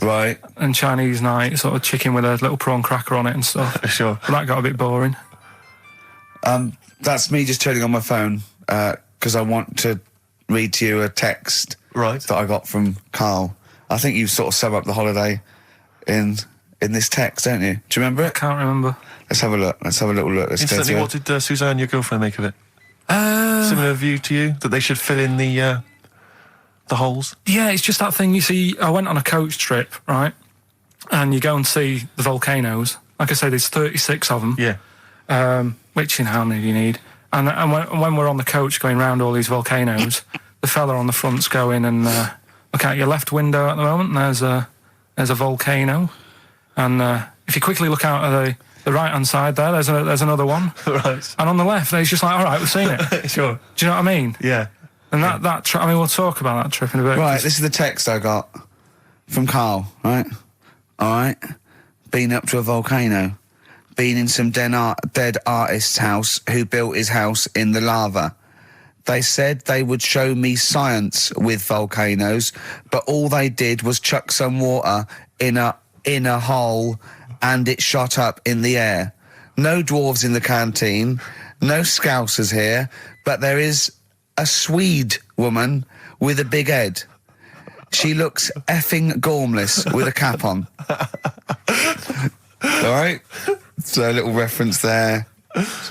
Right. And Chinese night, sort of chicken with a little prawn cracker on it and stuff. Sure. But that got a bit boring. That's me just turning on my phone, because I want to read to you a text that I got from Karl. I think you sort of sum up the holiday in this text, don't you? Do you remember it? I can't remember. Let's have a look. Let's have a little look. Instantly, what did Suzanne, your girlfriend, make of it? Similar view to you? That they should fill in the holes? Yeah, it's just that thing, you see, I went on a coach trip, right? And you go and see the volcanoes. Like I say, there's 36 of them. Yeah. Which, how many do you need? And when we're on the coach going round all these volcanoes, the fella on the front's going and look out your left window at the moment, and there's a volcano. And if you quickly look out at the right-hand side there, there's another one. Right. And on the left, he's just like, all right, we've seen it. Sure. Do you know what I mean? Yeah. And that trip, we'll talk about that trip in a bit. Right, this is the text I got from Karl, right? All right. Been up to a volcano. Been in some dead artist's house who built his house in the lava. They said they would show me science with volcanoes, but all they did was chuck some water in a hole and it shot up in the air. No dwarves in the canteen, no scousers here, but there is a Swede woman with a big head. She looks effing gormless with a cap on. All right. So a little reference there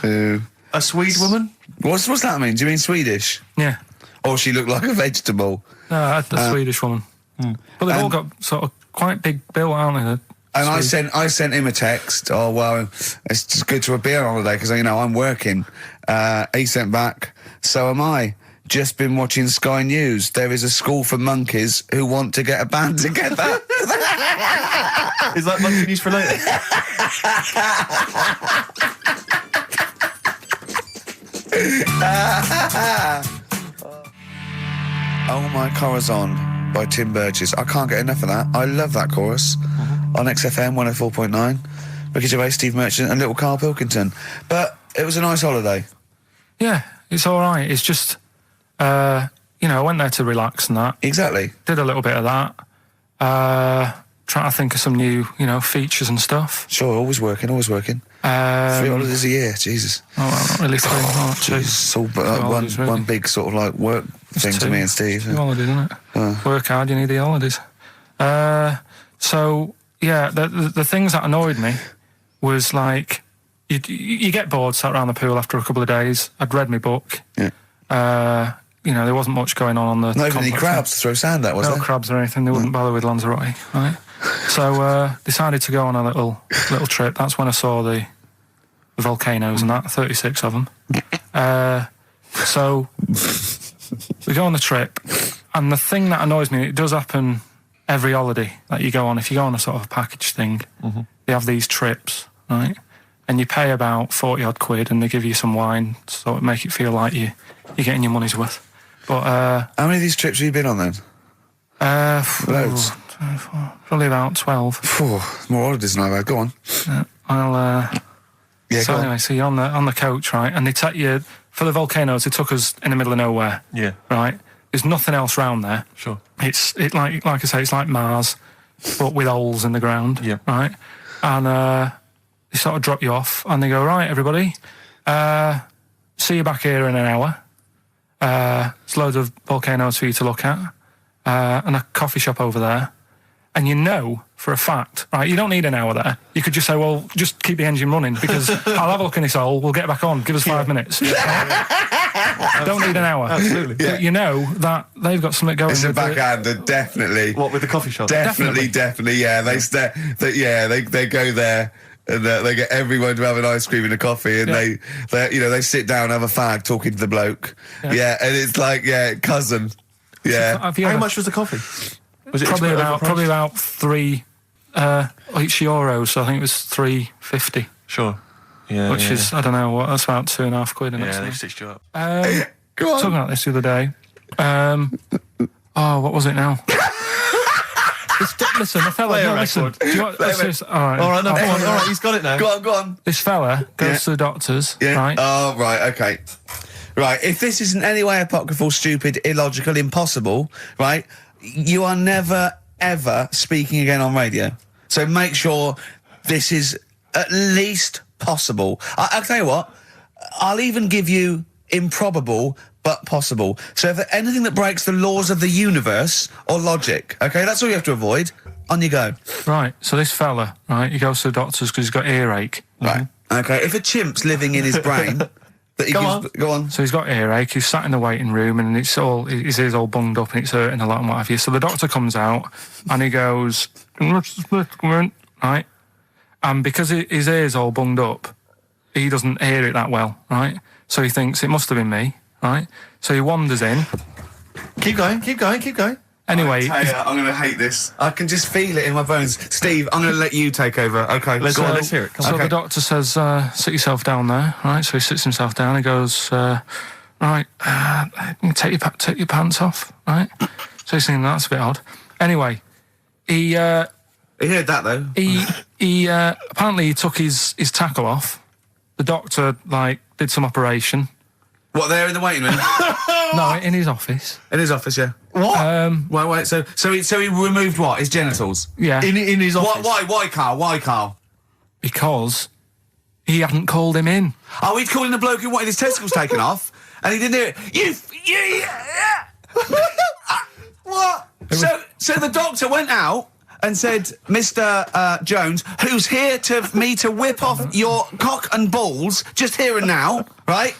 to A Swede woman? what's that mean? Do you mean Swedish? Yeah. Or she looked like a vegetable? No, a Swedish woman. But they've all got sort of quite big bill, aren't they? And I sent him a text. Oh well, it's just good to be on holiday because I'm working. He sent back. So am I. Just been watching Sky News. There is a school for monkeys who want to get a band together. Is that monkey news for later? Oh My Corazon by Tim Burgess. I can't get enough of that. I love that chorus on XFM 104.9. Ricky Gervais, Steve Merchant and little Karl Pilkington. But it was a nice holiday. Yeah, it's all right. It's just, I went there to relax and that. Exactly. Did a little bit of that. Trying to think of some new, features and stuff. Sure, always working. 3 holidays a year, Jesus. Oh, well, not really 3. Oh, 2. It's all holidays, really. one big sort of like work thing to me and Steve. 2 holidays, isn't it? Work hard, you need the holidays. So, yeah, the things that annoyed me was like, you get bored, sat around the pool after a couple of days. I'd read my book. Yeah. There wasn't much going on the Not even any complex. crabs to throw sand at, was No there? crabs or anything. They wouldn't bother with Lanzarote, right? So decided to go on a little trip. That's when I saw the volcanoes and that, 36 of them. So we go on the trip, and the thing that annoys me, it does happen every holiday that you go on. If you go on a sort of a package thing, they have these trips, right? And you pay about 40 odd quid, and they give you some wine, so it make it feel like you're getting your money's worth. But how many of these trips have you been on then? Loads. Probably about 12. More holidays than I've had. Go on. So go on. anyway, so you're on the coach, right? And they take you for the volcanoes. They took us in the middle of nowhere. Yeah. Right. There's nothing else round there. Sure. It's like I say, it's like Mars, but with holes in the ground. Yeah. Right. And they sort of drop you off, and they go, right, everybody, see you back here in an hour. There's loads of volcanoes for you to look at, and a coffee shop over there. And for a fact, right, you don't need an hour there. You could just say, well, just keep the engine running because I'll have a look in this hole, we'll get back on, give us 5 minutes. Don't need an hour. Absolutely. But that they've got something going. It's a with backhander, definitely. What, with the coffee shop? Definitely, yeah. They go there and they get everyone to have an ice cream and a coffee, and they sit down, have a fag, talking to the bloke. Yeah, and it's like, cousin. Yeah. How much was the coffee? Was it probably about €3 each euros, so I think it was $3.50. Sure. Yeah. Which is, I don't know, that's about £2.5 quid. Yeah, they've stitched you up. Go on. Talking about this the other day. What was it now? Listen, the fella. Play a listen. record. Do you want, let's just, all right. All right, no, come on. All right, he's got it now. Go on. This fella goes to the doctors, right? Oh, right, okay. Right, if this is in any way apocryphal, stupid, illogical, impossible, right, you are never, ever speaking again on radio. So make sure this is at least possible. I'll tell you what, I'll even give you improbable but possible. So if anything that breaks the laws of the universe or logic, okay, that's all you have to avoid. On you go. Right, so this fella, right, he goes to the doctors because he's got earache. Right, okay, if a chimp's living in his brain... Go on. So he's got earache, he's sat in the waiting room and his ears all bunged up and it's hurting a lot and what have you. So the doctor comes out and he goes, right? And because his ear's all bunged up, he doesn't hear it that well, right? So he thinks it must have been me, right? So he wanders in. Keep going. Anyway, I'm going to hate this. I can just feel it in my bones. Steve, I'm going to let you take over. Okay, let's hear it. Come so on. the doctor says, sit yourself down there, right? So he sits himself down. He goes, right, take your pants off, right? So he's thinking that's a bit odd. Anyway, he heard that though. He apparently he took his tackle off. The doctor did some operation. What, there in the waiting room? No, in his office. In his office, yeah. What? Wait. So he removed what? His genitals? Yeah. In his office. Why, Carl? Because he hadn't called him in. Oh, he'd called in the bloke who wanted his testicles taken off, and he didn't do it. What? So the doctor went out and said, Mr. Jones, who's here to whip off your cock and balls, just here and now, right?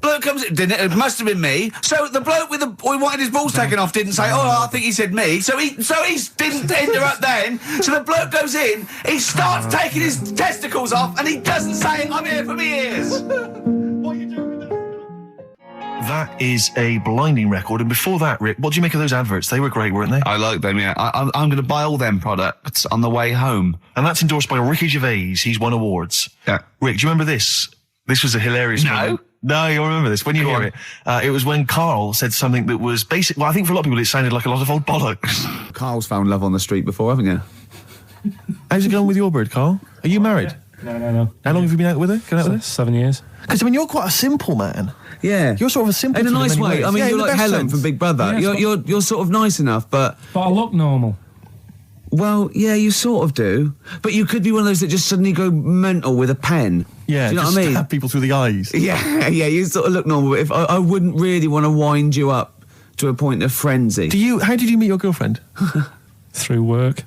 Bloke comes in, didn't it? It must have been me. So the bloke we wanted his balls taken off didn't say, I think he said me. So he didn't interrupt then. So the bloke goes in, he starts taking his testicles off, and he doesn't say, I'm here for me ears. What are you doing with that? That is a blinding record. And before that, Rick, what do you make of those adverts? They were great, weren't they? I like them, yeah. I'm going to buy all them products on the way home. And that's endorsed by Ricky Gervais. He's won awards. Yeah. Rick, do you remember this? This was a hilarious moment. No, you'll remember this when you hear it. It was when Karl said something that was basic. Well, I think for a lot of people it sounded like a lot of old bollocks. Karl's found love on the street before, haven't you? How's it going with your bird, Karl? Are you married? No. How long have you been out with her? Get out with her? 7 years. Because, I mean, you're quite a simple man. Yeah. You're sort of a simple in a nice way. ways. I mean, Yeah, you're in the like best Helen sense. from Big Brother. Yeah, You're sort of nice enough, but I look normal. well, yeah, you sort of do. But you could be one of those that just suddenly go mental with a pen. Yeah, do you know just what I mean? stab people through the eyes. Yeah, you sort of look normal. But if I wouldn't really want to wind you up to a point of frenzy. How did you meet your girlfriend? Through work.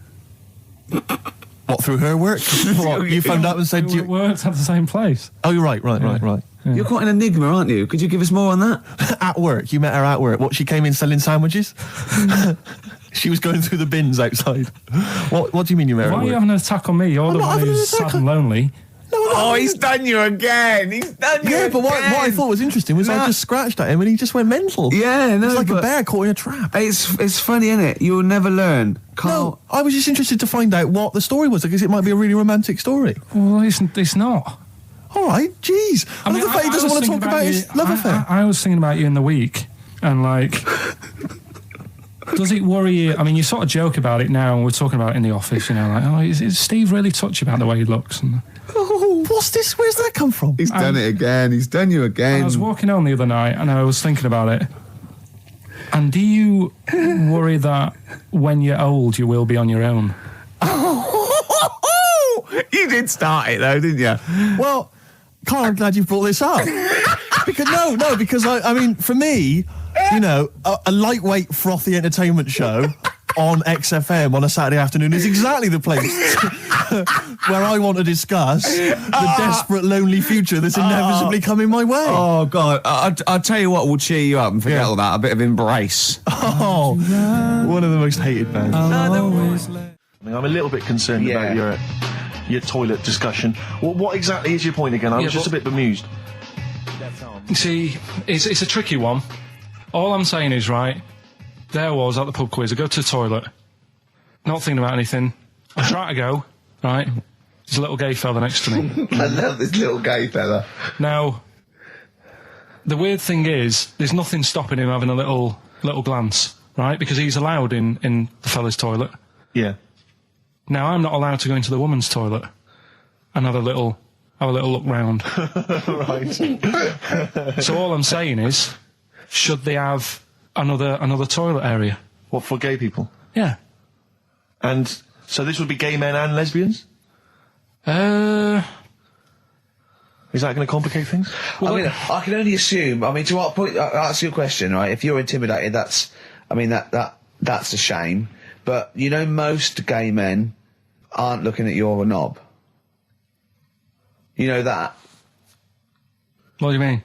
What, through her work? What, you phoned up and said... We worked at the same place. Oh, you're right. You're quite an enigma, aren't you? Could you give us more on that? At work, you met her at work. What, she came in selling sandwiches? She was going through the bins outside. What do you mean you met her Why at are work? you having an attack on me? You're the not one having an who's attack sad and lonely. Oh, he's done you again. He's done you Yeah, but what I thought was interesting was I just scratched at him and he just went mental. Yeah, no, It's like a but bear caught in a trap. It's funny, isn't it? You'll never learn. No, I was just interested to find out what the story was, because it might be a really romantic story. Well, it's not. All right, jeez. I love the fact he doesn't want to talk about his love affair. I was thinking about you in the week, and like, does it worry you? I mean, you sort of joke about it now, and we're talking about it in the office, you know, like, oh, is Steve really touchy about the way he looks? And Oh, what's this? Where's that come from? He's done it again. He's done you again. I was walking home the other night, and I was thinking about it. And do you worry that when you're old, you will be on your own? You did start it though, didn't you? Well, Karl, I'm glad you've brought this up. because I mean, for me, you know, a lightweight, frothy entertainment show on XFM on a Saturday afternoon is exactly the place where I want to discuss the desperate, lonely future that's inevitably coming my way. Oh, God. I'll tell you what will cheer you up and forget all that. A bit of embrace. Oh, one of the most hated bands. I'm a little bit concerned about your toilet discussion. What exactly is your point again? I was just a bit bemused. You see, it's a tricky one. All I'm saying is, right, there I was at the pub quiz. I go to the toilet, not thinking about anything. I try to go, right? There's a little gay fella next to me. I love this little gay fella. Now, the weird thing is, there's nothing stopping him having a little glance, right? Because he's allowed in the fella's toilet. Yeah. Now, I'm not allowed to go into the woman's toilet and have a little look round. Right. So all I'm saying is, should they have another toilet area? What, for gay people? Yeah. And so this would be gay men and lesbians? Well, Is that going to complicate things? I mean, I can only assume. I mean, to what point? I'll ask you a question, right? If you're intimidated, that's a shame. But you know, most gay men aren't looking at you're a knob. You know that. what do you mean?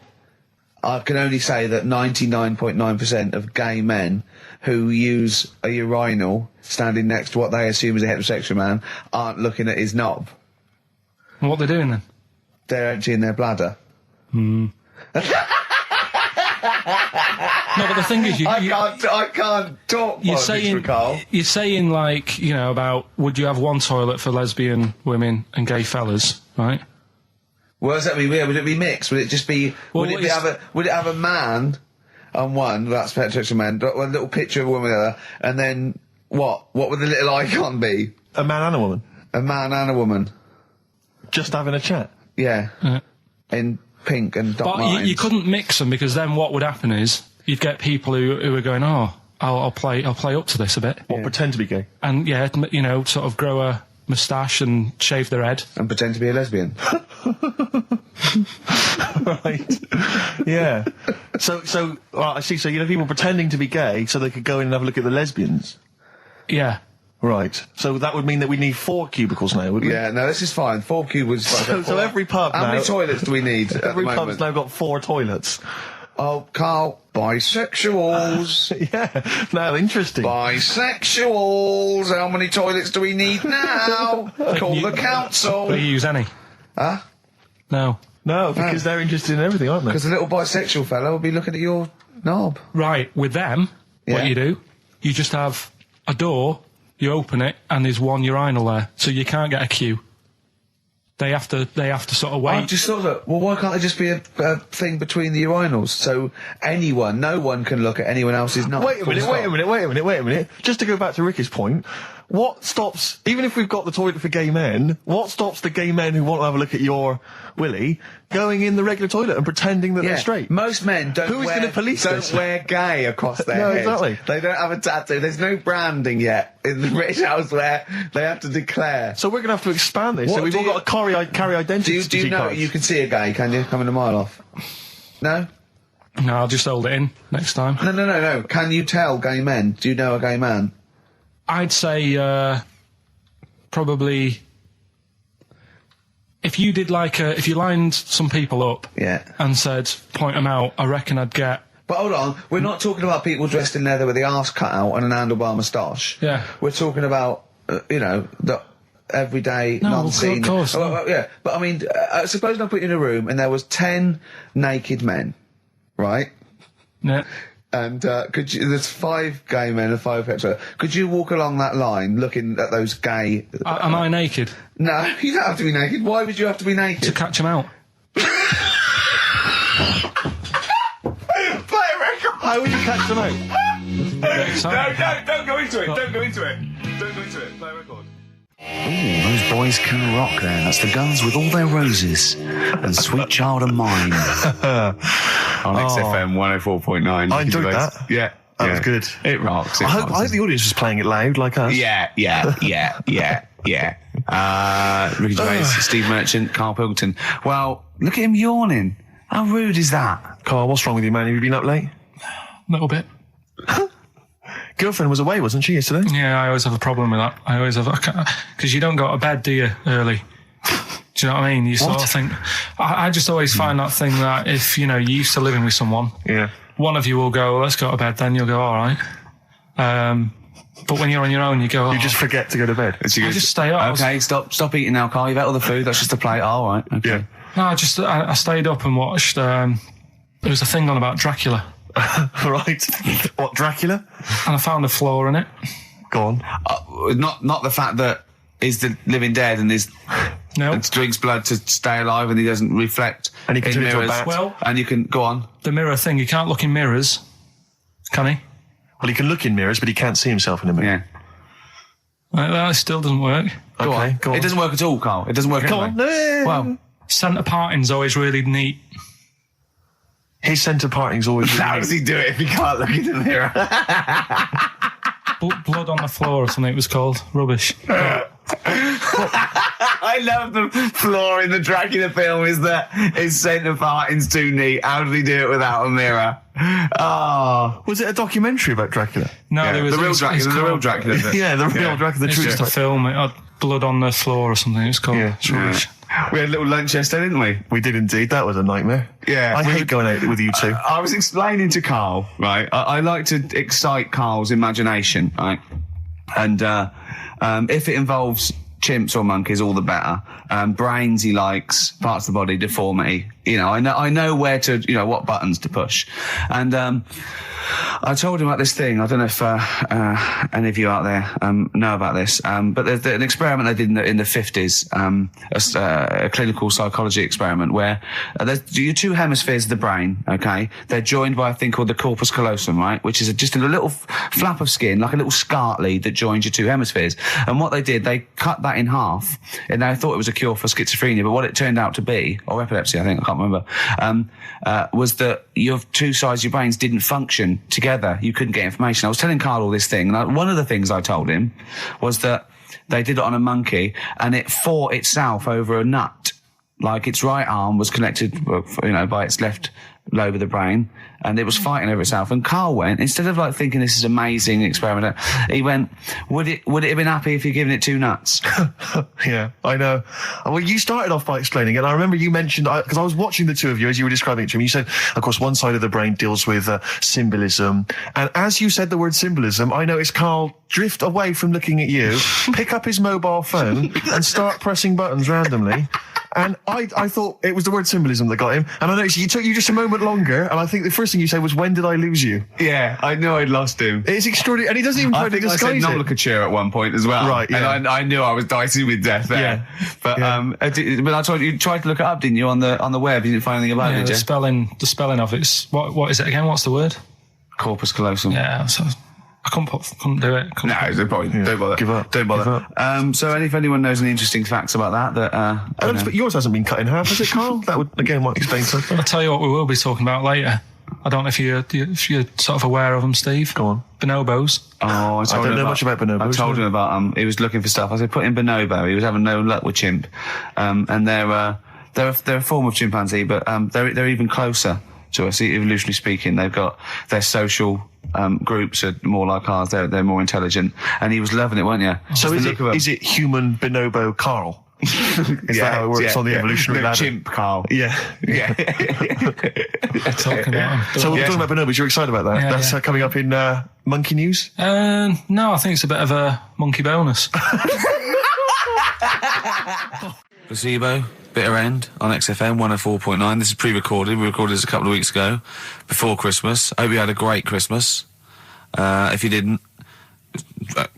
I can only say that 99.9% of gay men who use a urinal standing next to what they assume is a heterosexual man aren't looking at his knob. And what they're doing then? They're emptying their bladder. No, but the thing is, I can't talk. you're saying like, you know, about would you have one toilet for lesbian women and gay fellas, right? What does that mean? Would it be mixed? Would it just be? Well, would it have a man on one? That's heterosexual man. One little picture of a woman on the other, and then what? What would the little icon be? A man and a woman? A man and a woman. Just having a chat? Yeah. In pink and dot But lines. you couldn't mix them, because then what would happen is you'd get people who are going, oh, I'll play up to this a bit. What, pretend to be gay? And yeah, you know, sort of grow a moustache and shave their head. And pretend to be a lesbian. Right. Yeah. So I see. So you know, people pretending to be gay so they could go in and have a look at the lesbians. Yeah. Right. So that would mean that we need 4 cubicles now, wouldn't we? Yeah, no, this is fine. 4 cubicles. So every pub How now... many toilets do we need at Every the pub's moment? now got 4 toilets. Oh, Carl, bisexuals. Yeah. Now, interesting. Bisexuals. How many toilets do we need now? Call the council. Do you use any? Huh? No. No, because they're interested in everything, aren't they? Because the little bisexual fella will be looking at your knob. Right, with them, Yeah. what you do, you just have a door, you open it, and there's one urinal there, so you can't get a queue. They have to sort of wait. I just thought that, well, why can't there just be a thing between the urinals so no one can look at anyone else's knob? Wait a minute. Just to go back to Ricky's point, what stops, even if we've got the toilet for gay men, what stops the gay men who want to have a look at your willy going in the regular toilet and pretending that they're straight? Most men don't Who is gonna police this? wear gay across their No, head. exactly. They don't have a tattoo. There's no branding yet in the British house where they have to declare. So we're going to have to expand this. What So we've do all you- got to carry identity Do you know cards. you can see a gay, can you? Coming a mile off. No? No, I'll just hold it in next time. No. Can you tell gay men? Do you know a gay man? I'd say probably if you did if you lined some people up Yeah. and said point them out, I reckon I'd get. But hold on, we're not talking about people dressed in leather with the arse cut out and an handlebar moustache. Yeah. We're talking about, the everyday, No, non-seen... of course, Oh, no. well, yeah, but I mean, suppose I put you in a room and there was 10 naked men, right? Yeah. And there's 5 gay men and 5 hetero. Could you walk along that line looking at those gay... Am I naked No, you don't have to be naked. Why would you have to be to naked? catch them out? Play a record! How would you catch them out? Don't go into it. Don't go into it. Play a record. Ooh, those boys can rock there. That's the Guns with All Their Roses and Sweet Child of Mine. On XFM 104.9. I enjoyed that. Yeah. That was good. It rocks. I hope the audience was playing it loud like us. Yeah. Ricky Gervais, Steve Merchant, Karl Pilkington. Well, look at him yawning. How rude is that? Carl, what's wrong with you, man? Have you been up late? A little bit. Girlfriend was away, wasn't she, yesterday? Yeah, I always have a problem with that. I always have, because you don't go to bed, do you, early? Do you know what I mean? You sort of think, I just always find that thing that if, you're used to living with someone, Yeah. one of you will go, let's go to bed, then you'll go, all right. But when you're on your own, you go, You just forget to go to bed. I just stay up. Okay, stop eating now, Carl. You've ate all the food. That's just a plate. All right. Okay. Yeah. No, I stayed up and watched, there was a thing on about Dracula, Right. What, Dracula? and I found a flaw in it. Go on. Not the fact that he's the living dead and No. and drinks blood to stay alive and he doesn't reflect And he can in turn into a mirrors. bat. Well, And you can go on. the mirror thing, you can't look in mirrors, can he? Well, he can look in mirrors, but he can't see himself in a mirror. Yeah. That still doesn't work. Go Okay, on. go on. It doesn't work at all, Carl. It doesn't work. Go anyway. on. No. Well, Centre parting's always really neat. His centre parting's always... how does he do it if he can't look in the mirror? Blood on the floor or something it was called. Rubbish. I love the flaw in the Dracula film is that his centre parting's too neat. How did he do it without a mirror? Oh. Was it a documentary about Dracula? No, Yeah, there was the real it's Dracula. The real called- Dracula. Yeah, the real Dracula, the It's true just a story. film. It had blood on the floor or something. It's called. Yeah. It's rubbish. We had a little lunch yesterday, didn't we? We did indeed. That was a nightmare. Yeah. I We hate were- going out with you two. I was explaining to Carl, right? I like to excite Carl's imagination, right? And if it involves chimps or monkeys, all the better. Brains he likes, parts of the body, deformity. I know where to, what buttons to push. And I told him about this thing. I don't know if any of you out there know about this, but there's an experiment they did in the 50s, a clinical psychology experiment where there's your 2 hemispheres of the brain, okay? They're joined by a thing called the corpus callosum, right? Which is just a little flap of skin, like a little scarlet lead that joins your 2 hemispheres. And what they did, they cut that in half, and they thought it was a cure for schizophrenia, but what it turned out to be, or epilepsy, I think, I can't remember, was that your 2 sides of your brains didn't function together. You couldn't get information. I was telling Carl all this thing, and one of the things I told him was that they did it on a monkey, and it fought itself over a nut. Like its right arm was connected, by its left lobe of the brain, and it was fighting over itself. And Karl went, instead of like thinking this is amazing experiment, he went, would it have been happy if you'd given it 2 nuts? Yeah, I know. Well, you started off by explaining it. I remember you mentioned, because I was watching the two of you as you were describing it to me. You said, of course, one side of the brain deals with symbolism. And as you said the word symbolism, I noticed Karl drift away from looking at you, pick up his mobile phone and start pressing buttons randomly. And I thought it was the word symbolism that got him. And I noticed it took you just a moment longer. And I think the first thing you said was, when did I lose you? Yeah, I knew I'd lost him. It's extraordinary. And he doesn't even try to disguise I said it. nomenclature at one point as well. Right, yeah. And I knew I was dicing with death there. Yeah. But I told you tried to look it up, didn't you, on the web? You didn't find anything about it, did you? The spelling of it's what is it again? What's the word? Corpus callosum. Yeah, so I couldn't do it. No, there's no point. Yeah. Don't bother. Give up. Don't bother. Give up. So if anyone knows any interesting facts about that, But yours hasn't been cut in half, has it, Karl? That would, again, might explain something. I'll tell you what we will be talking about later. I don't know if you're sort of aware of them, Steve. Go on. Bonobos. Oh, I don't know much about bonobos. I told him about he was looking for stuff. I said, put in bonobo. He was having no luck with chimp. And they're a form of chimpanzee, but they're even closer to us, evolutionarily speaking. They've got their social groups are more like ours. They're more intelligent. And he was loving it, weren't you? So is it human bonobo Karl? Is that how it works on the evolutionary ladder? Chimp Karl. Yeah. Yeah. Talking about them. So we're talking about bonobos. You're excited about that? Yeah, That's coming up in Monkey News? No, I think it's a bit of a monkey bonus. Placebo, Bitter End on XFM 104.9. This is pre-recorded. We recorded this a couple of weeks ago, before Christmas. I hope you had a great Christmas. If you didn't,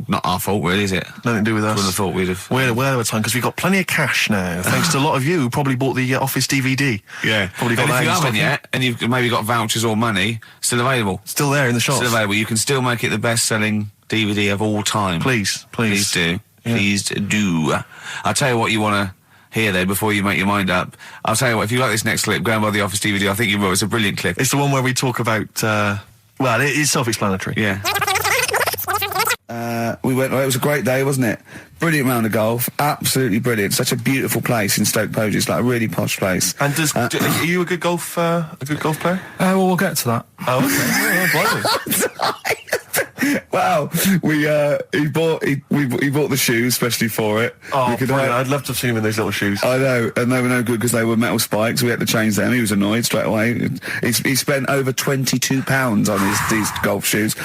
not our fault, really, is it? Nothing to do with us. Wouldn't have thought we'd have. We're well over time because we've got plenty of cash now, thanks to a lot of you who probably bought the Office DVD. Yeah. Probably got And that if you in haven't stock. yet, and you've maybe got vouchers or money, still available. Still there in the shops. Still available. You can still make it the best-selling DVD of all time. Please. Please do. Yeah. Please do. I'll tell you what you want to hear there before you make your mind up. I'll tell you what, if you like this next clip, go and buy the Office DVD. I think you will. It's a brilliant clip. It's the one where we talk about, well, it is self-explanatory. Yeah. We went. It was a great day, wasn't it? Brilliant round of golf. Absolutely brilliant. Such a beautiful place in Stoke Poges. It's like a really posh place. And are you a good golf player? Well, we'll get to that. Oh, okay. Wow, he bought the shoes especially for it. Oh, I'd love to have seen him in those little shoes. I know, and they were no good because they were metal spikes. We had to change them. He was annoyed straight away. He spent over £22 on these golf shoes.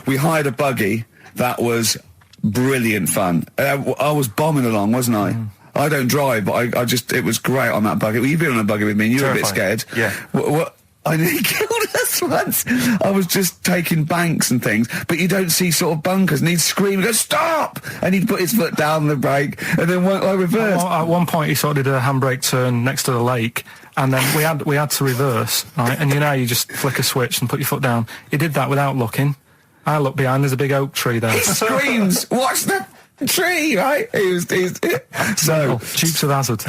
We hired a buggy that was brilliant fun. I was bombing along, wasn't I? I don't drive, but it was great on that buggy. Well, you've been on a buggy with me and you were a bit scared. Yeah. What? I nearly killed us once. I was just taking banks and things, but you don't see sort of bunkers, and he'd scream and go, stop! And he'd put his foot down the brake, and then I reversed. At one point, he sort of did a handbrake turn next to the lake, and then we had to reverse, right? And you know, you just flick a switch and put your foot down. He did that without looking. I look behind, there's a big oak tree there. He screams, watch the tree, right? So Dukes of Hazzard.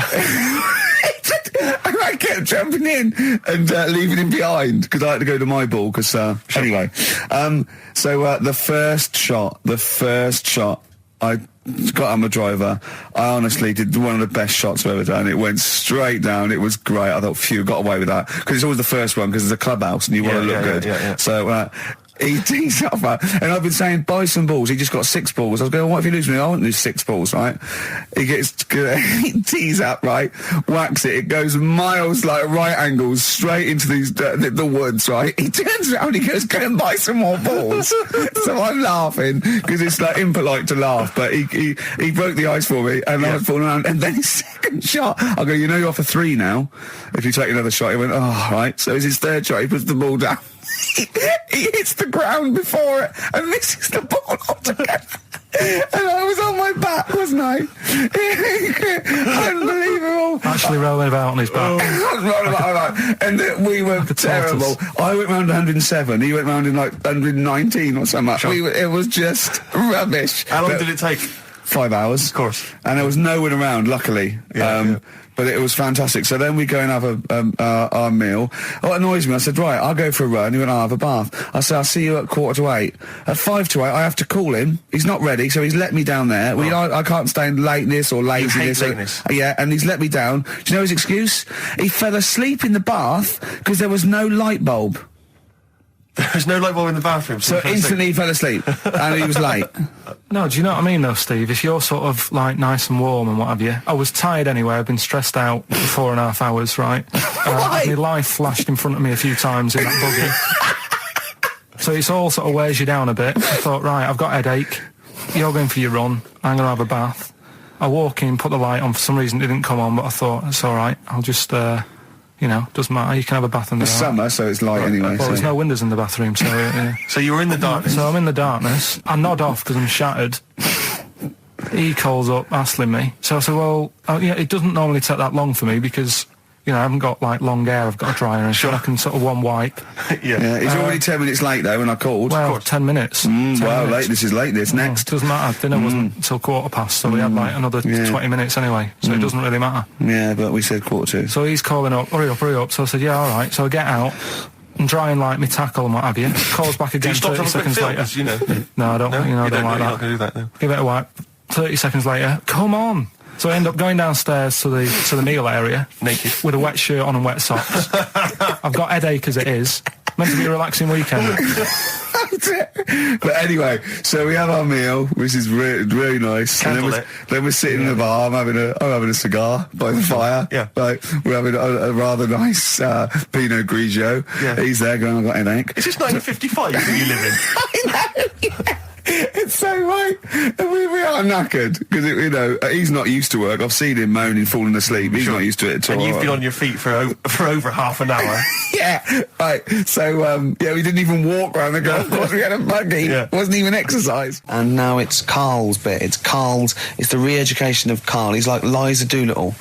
I kept jumping in and leaving him behind because I had to go to my ball. Because anyway, so the first shot, I got on the driver. I honestly did one of the best shots I've ever done. It went straight down. It was great. I thought, phew, got away with that because it's always the first one because it's a clubhouse and you want to look good. Yeah. So. He tees up, and I've been saying, buy some balls. He just got 6 balls. I was going, what if you lose me? I won't lose 6 balls, right? He tees up, right? Whacks it. It goes miles, like right angles, straight into the woods, right? He turns around, he goes, go and buy some more balls. So I'm laughing, because it's like impolite to laugh, but he broke the ice for me, and I was falling around. And then his second shot, I go, you know you're off for 3 now. If you take another shot, he went, oh, right. So it's his third shot, he puts the ball down. He hits the ground before it and misses the ball altogether. And I was on my back, wasn't I? Unbelievable. Actually rolling about on his back. And we were terrible. I went round 107. He went round in like 119 or something. Sure. It was just rubbish. How long did it take? 5 hours. Of course. And there was no one around, luckily. Yeah. But it was fantastic. So then we go and have our meal. What annoys me, I said, right, I'll go for a run. He went, I'll have a bath. I said, I'll see you at 7:45. At 7:55, I have to call him. He's not ready, so he's let me down there. I can't stand lateness or laziness. You hate lateness. Yeah, and he's let me down. Do you know his excuse? He fell asleep in the bath because there was no light bulb. There's no light bulb in the bathroom. So instantly he fell asleep, and he was late. No, do you know what I mean though, Steve? If you're sort of like nice and warm and what have you, I was tired anyway. I've been stressed out for 4.5 hours, right? My life flashed in front of me a few times in that buggy. So it's all sort of wears you down a bit. I thought, right, I've got a headache. You're going for your run. I'm going to have a bath. I walk in, put the light on. For some reason, it didn't come on, but I thought it's all right. I'll just. Doesn't matter. You can have a bath in there. It's summer, so it's light anyway. Well, there's no windows in the bathroom, so... So you were in the darkness? So I'm in the darkness. I nod off because I'm shattered. He calls up, hassling me. So I said, well, it doesn't normally take that long for me because, I haven't got, like, long hair. I've got a dryer and so I can sort of one wipe. Yeah. He's already 10 minutes late, though, when I called. Well, 10 minutes. 10 minutes. Late. This is late, this. Next. Doesn't matter. Dinner wasn't until 7:15, so we had, like, another 20 minutes anyway. So it doesn't really matter. Yeah, but we said 7:45. So he's calling up, hurry up. So I said, yeah, all right. So I get out and dry and like my tackle and what have you. Calls back again 30 seconds later. No, I don't. I don't like that. Do that no. Give it a wipe. 30 seconds later, come on. So I end up going downstairs to the meal area, naked, with a wet shirt on and wet socks. I've got headache as it is. Meant to be a relaxing weekend. But anyway, so we have our meal, which is really nice. And then we're sitting in the bar. I'm having a cigar by the fire. Yeah. Like, we're having a rather nice Pinot Grigio. Yeah. He's there going, I've got headache. Is this 1955 that you live in? I know. Yeah. It's so right. And we are knackered because he's not used to work. I've seen him moaning, falling asleep. He's not used to it at all. And you've been on your feet for over half an hour. Yeah, right. So we didn't even walk around the golf course. We had a buggy. Yeah. It wasn't even exercise. And now it's Karl's bit. It's the re-education of Karl. He's like Liza Doolittle.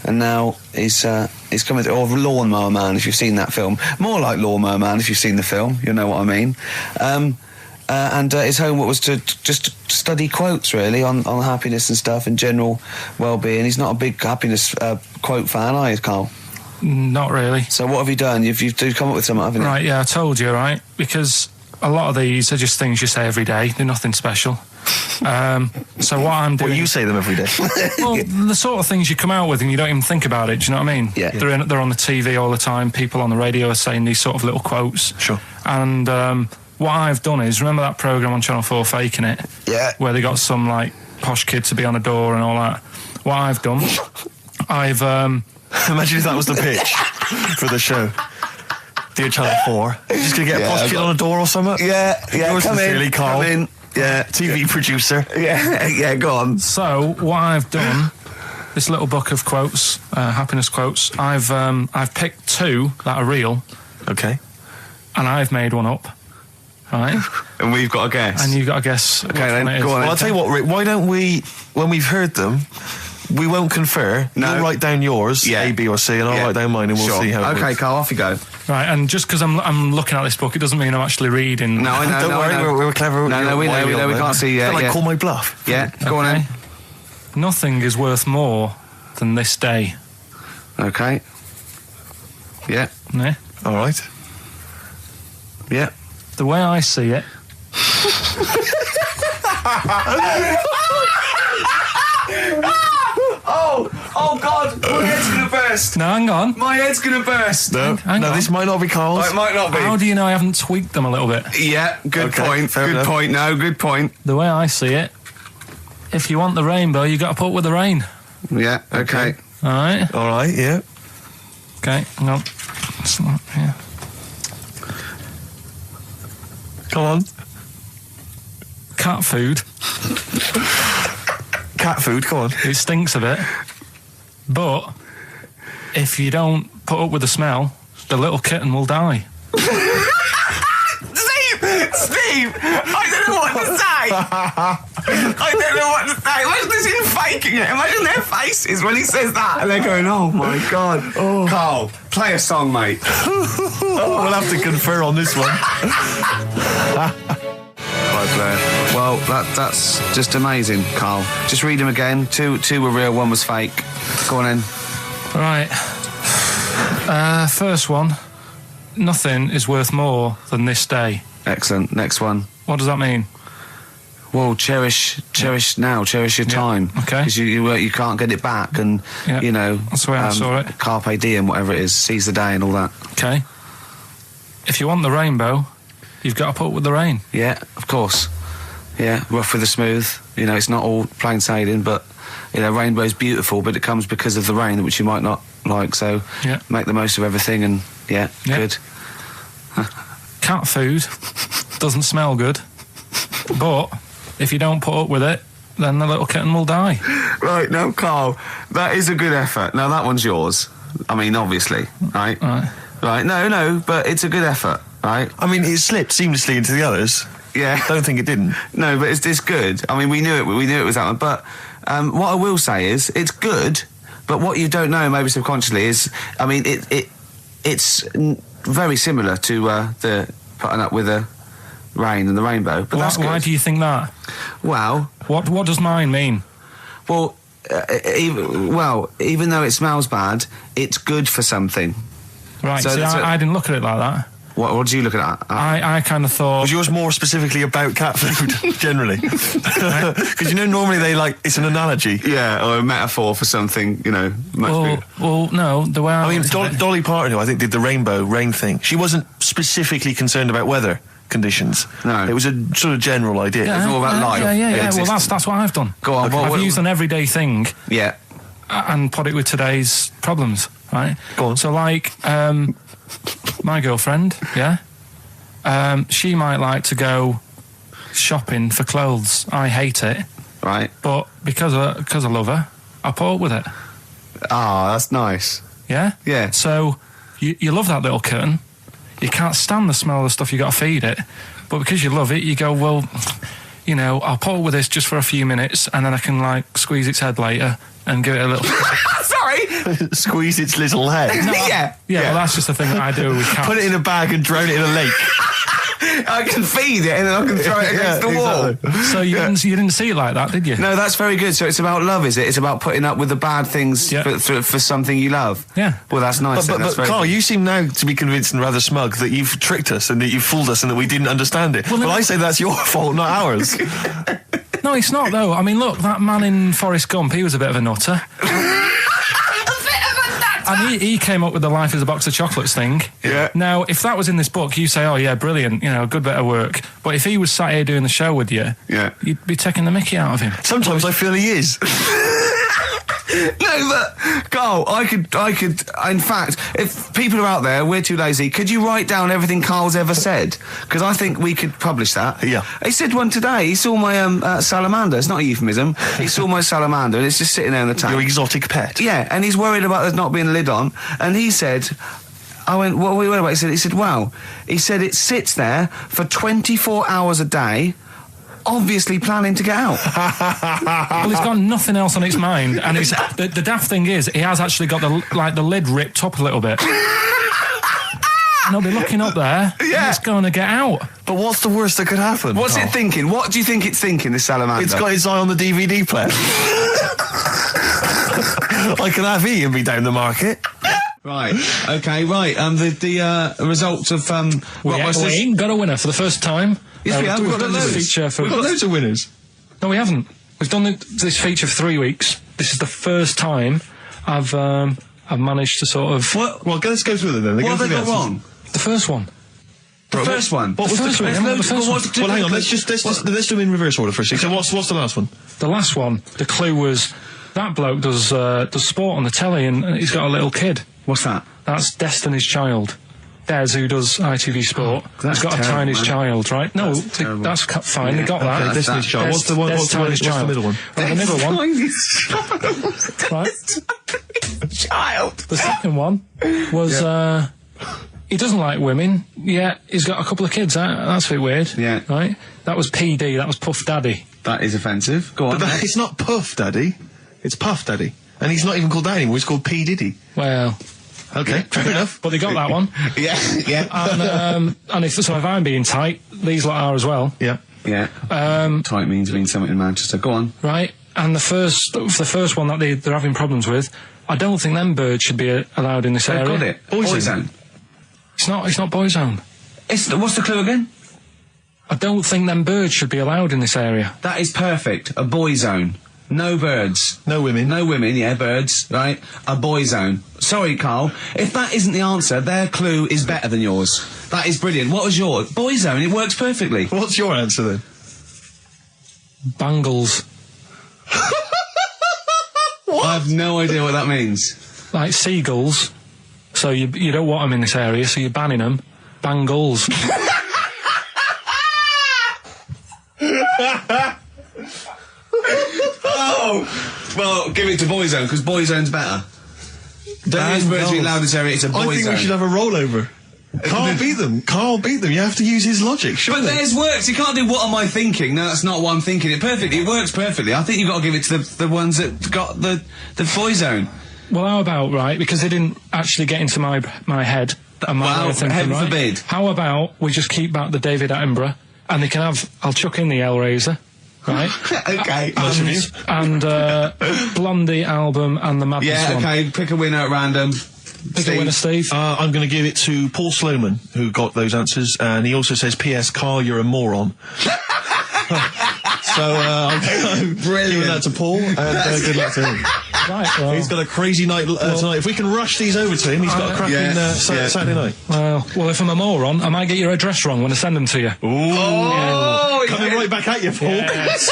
And now he's coming to, or Lawnmower Man, if you've seen that film. More like Lawnmower Man, if you've seen the film. You'll know what I mean. And his homework was to just study quotes, really, on happiness and stuff and general well-being. He's not a big happiness quote fan, are you, Karl? Not really. So what have you done? You've come up with something, haven't you? Right, yeah, I told you, right? Because a lot of these are just things you say every day. They're nothing special. So what I'm doing... Well, you say them every day. Well, the sort of things you come out with and you don't even think about it, do you know what I mean? Yeah. They're on the TV all the time. People on the radio are saying these sort of little quotes. Sure. And what I've done is, remember that programme on Channel 4, Faking It? Yeah. Where they got some, like, posh kid to be on a door and all that. What I've done, I've... Imagine if that was the pitch for the show. Dear Channel 4, you're just going to get a posh kid on a door or something? Yeah, Yours come sincerely, in, Karl. come in. Yeah. TV producer. Yeah, go on. So, what I've done, this little book of quotes, happiness quotes, I've picked 2 that are real. Okay. And I've made one up. Right? And we've got to guess. And you've got to guess. Okay, then go on. Well, I'll tell you what, Rick, why don't we, when we've heard them, we won't confer. No. You'll write down yours, A, B, or C, and I'll write down mine, and we'll see how it Okay, works. Karl, off you go. Right, and just because I'm looking at this book, it doesn't mean I'm actually reading. No, I know. Don't worry, we're clever. No, we know. We can't see yet. Like, call my bluff. Yeah, go on then. Nothing is worth more than this day. Okay. Yeah. Yeah? All right. Yeah. The way I see it... Oh God! My head's gonna burst. No, hang on. My head's gonna burst. No, Hang on. this might not be Karl's. It might not be. How do you know I haven't tweaked them a little bit? Yeah, good Okay, point. fair Good enough. point. No, good point. The way I see it, if you want the rainbow, you got to put up with the rain. Yeah. Okay. All right? All right, yeah. Okay, hang on. It's not, yeah. Come on. Cat food. Cat food, come on. It stinks a bit. But if you don't put up with the smell, the little kitten will die. Steve! I don't know what to say! I don't know what to say. Imagine this in faking it. Imagine their faces when he says that. And they're going, oh my God. Oh. Karl, play a song, mate. We'll have to confer on this one. Right, Claire. Well, that's just amazing, Karl. Just read them again. Two were real, one was fake. Go on in. Right. First one. Nothing is worth more than this day. Excellent. Next one. What does that mean? Well, cherish now, cherish your time. Okay. Because you can't get it back, and you know that's the way I saw it. Carpe diem, whatever it is, seize the day and all that. Okay. If you want the rainbow, you've got to put up with the rain. Yeah, of course. Yeah, rough with the smooth. You know, it's not all plain sailing, but you know, rainbow's beautiful, but it comes because of the rain, which you might not like. So make the most of everything, and good. Cat food doesn't smell good, but if you don't put up with it, then the little kitten will die. Right, no, Karl, that is a good effort. Now, that one's yours. I mean, obviously, right? Right, no, but it's a good effort, right? I mean, it slipped seamlessly into the others. Yeah. Don't think it didn't. No, but it's good. I mean, we knew it was that one. But what I will say is, it's good, but what you don't know, maybe subconsciously, is, I mean, it's very similar to the putting up with the rain and the rainbow. But that's good. Why do you think that? Well, what does mine mean? Well, even though it smells bad, it's good for something. Right. So I didn't look at it like that. What did you look at? I kind of thought... Was yours more specifically about cat food, generally? Because, you know, normally it's an analogy. Yeah, or a metaphor for something, you know, much bigger. Well, no, the way I mean, Dolly Parton, who I think did the rainbow rain thing, she wasn't specifically concerned about weather conditions. No. It was a sort of general idea. It was all about life. Yeah. Well, that's what I've done. Go on. Okay. I've used an everyday thing. Yeah. And put it with today's problems, right? Go on. So, like, my girlfriend, she might like to go shopping for clothes. I hate it. Right. But because I love her, I put up with it. Ah, that's nice. Yeah? Yeah. So, you love that little kitten. You can't stand the smell of the stuff you got to feed it. But because you love it, you go, well, you know, I'll put up with this just for a few minutes, and then I can, like, squeeze its head later and give it a little... Sorry! Squeeze its little head. No, yeah, well, that's just the thing that I do with cats. Put it in a bag and drown it in a lake. I can feed it and then I can throw it against the wall. Exactly. So you didn't see it like that, did you? No, that's very good. So it's about love, is it? It's about putting up with the bad things for something you love. Yeah. Well, that's nice. But Karl, you seem now to be convinced and rather smug that you've tricked us and that you've fooled us and that we didn't understand it. Well, I say that's your fault, not ours. No, it's not, though. I mean, look, that man in Forrest Gump, he was a bit of a nutter. And he came up with the life as a box of chocolates thing. Yeah. Now, if that was in this book, you say, oh, yeah, brilliant, you know, good bit of work. But if he was sat here doing the show with you, you'd be taking the mickey out of him. Sometimes I feel he is. No, but Karl, I could. In fact, if people are out there, we're too lazy. Could you write down everything Karl's ever said? Because I think we could publish that. Yeah. He said one today. He saw my salamander. It's not a euphemism. He saw my salamander, and it's just sitting there in the tank. Your exotic pet. Yeah, and he's worried about there not being a lid on. And he said, I went, what are we worried about? He said, wow. He said it sits there for 24 hours a day, obviously planning to get out. Well, he's got nothing else on its mind, and the daft thing is, he has actually got the lid ripped up a little bit. And he'll be looking up there, and it's going to get out. But what's the worst that could happen? What's it thinking? What do you think it's thinking, this salamander? It's got its eye on the DVD player. I can have Ian be down the market. Right. Okay. Right. The results of Rockbusters. We ain't got a winner for the first time. Yes, we have. We've got loads. We've got loads of winners. No, we haven't. We've done this feature for 3 weeks. This is the first time I've managed to sort of. Well, let's go through them then. What have they got wrong? The first one. The first one. What was the first one? Well, hang on. Let's do them in reverse order first. So what's the last one? The last one. The clue was that bloke does sport on the telly, and he's got a little kid. What's that? That's Destiny's Child. Des, who does ITV Sport, has got a Chinese child, right? No, that's fine. They got that. Okay, Destiny's Child. What's the middle one? Well, the middle one. Right. Child. The second one was he doesn't like women. Yeah, he's got a couple of kids. That's a bit weird. Yeah. Right. That was PD. That was Puff Daddy. That is offensive. Go on. But it's not Puff Daddy. It's Puff Daddy. And he's not even called that anymore. He's called P Diddy. Well. Okay, fair enough. But they got that one. Yeah. And if I'm being tight, these lot are as well. Yeah. Yeah. Tight means something in Manchester. Go on. Right. And the first one that they're having problems with, I don't think them birds should be allowed in this area. They've got it. Boyzone. It's not Boyzone. What's the clue again? I don't think them birds should be allowed in this area. That is perfect. A boy zone. No birds. No women. No women, yeah, birds, right? A boy zone. Sorry, Carl. If that isn't the answer, their clue is better than yours. That is brilliant. What was yours? Boy zone. It works perfectly. What's your answer then? Bangles. I have no idea what that means. Like seagulls. So you don't want them in this area, so you're banning them. Bangles. Oh! Well, give it to Boyzone, because Boyzone's better. Don't use birds being loud in this area, it's a Boyzone. I think we should have a rollover. Carl beat them. Carl beat them. You have to use his logic, surely. But theirs works. You can't do what am I thinking. No, that's not what I'm thinking. It perfectly. It works perfectly. I think you've got to give it to the ones that got the Boyzone. Well, how about, right, because they didn't actually get into my head and my way of thinking, heaven right? forbid. How about we just keep back the David Attenborough, and they can have, I'll chuck in the Hellraiser, right? Okay. And Blondie album and the Madness one. Yeah, okay, pick a winner at random. Pick a winner, Steve. I'm going to give it to Paul Sloman, who got those answers, and he also says, P.S. Carl, you're a moron. So I'm giving that to Paul, and good luck to him. Right, well, he's got a crazy night tonight. If we can rush these over to him, he's got a cracking Saturday night. Well, if I'm a moron, I might get your address wrong when I send them to you. Ooh. Oh, Coming right back at you, Paul. Yes.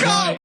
Carl,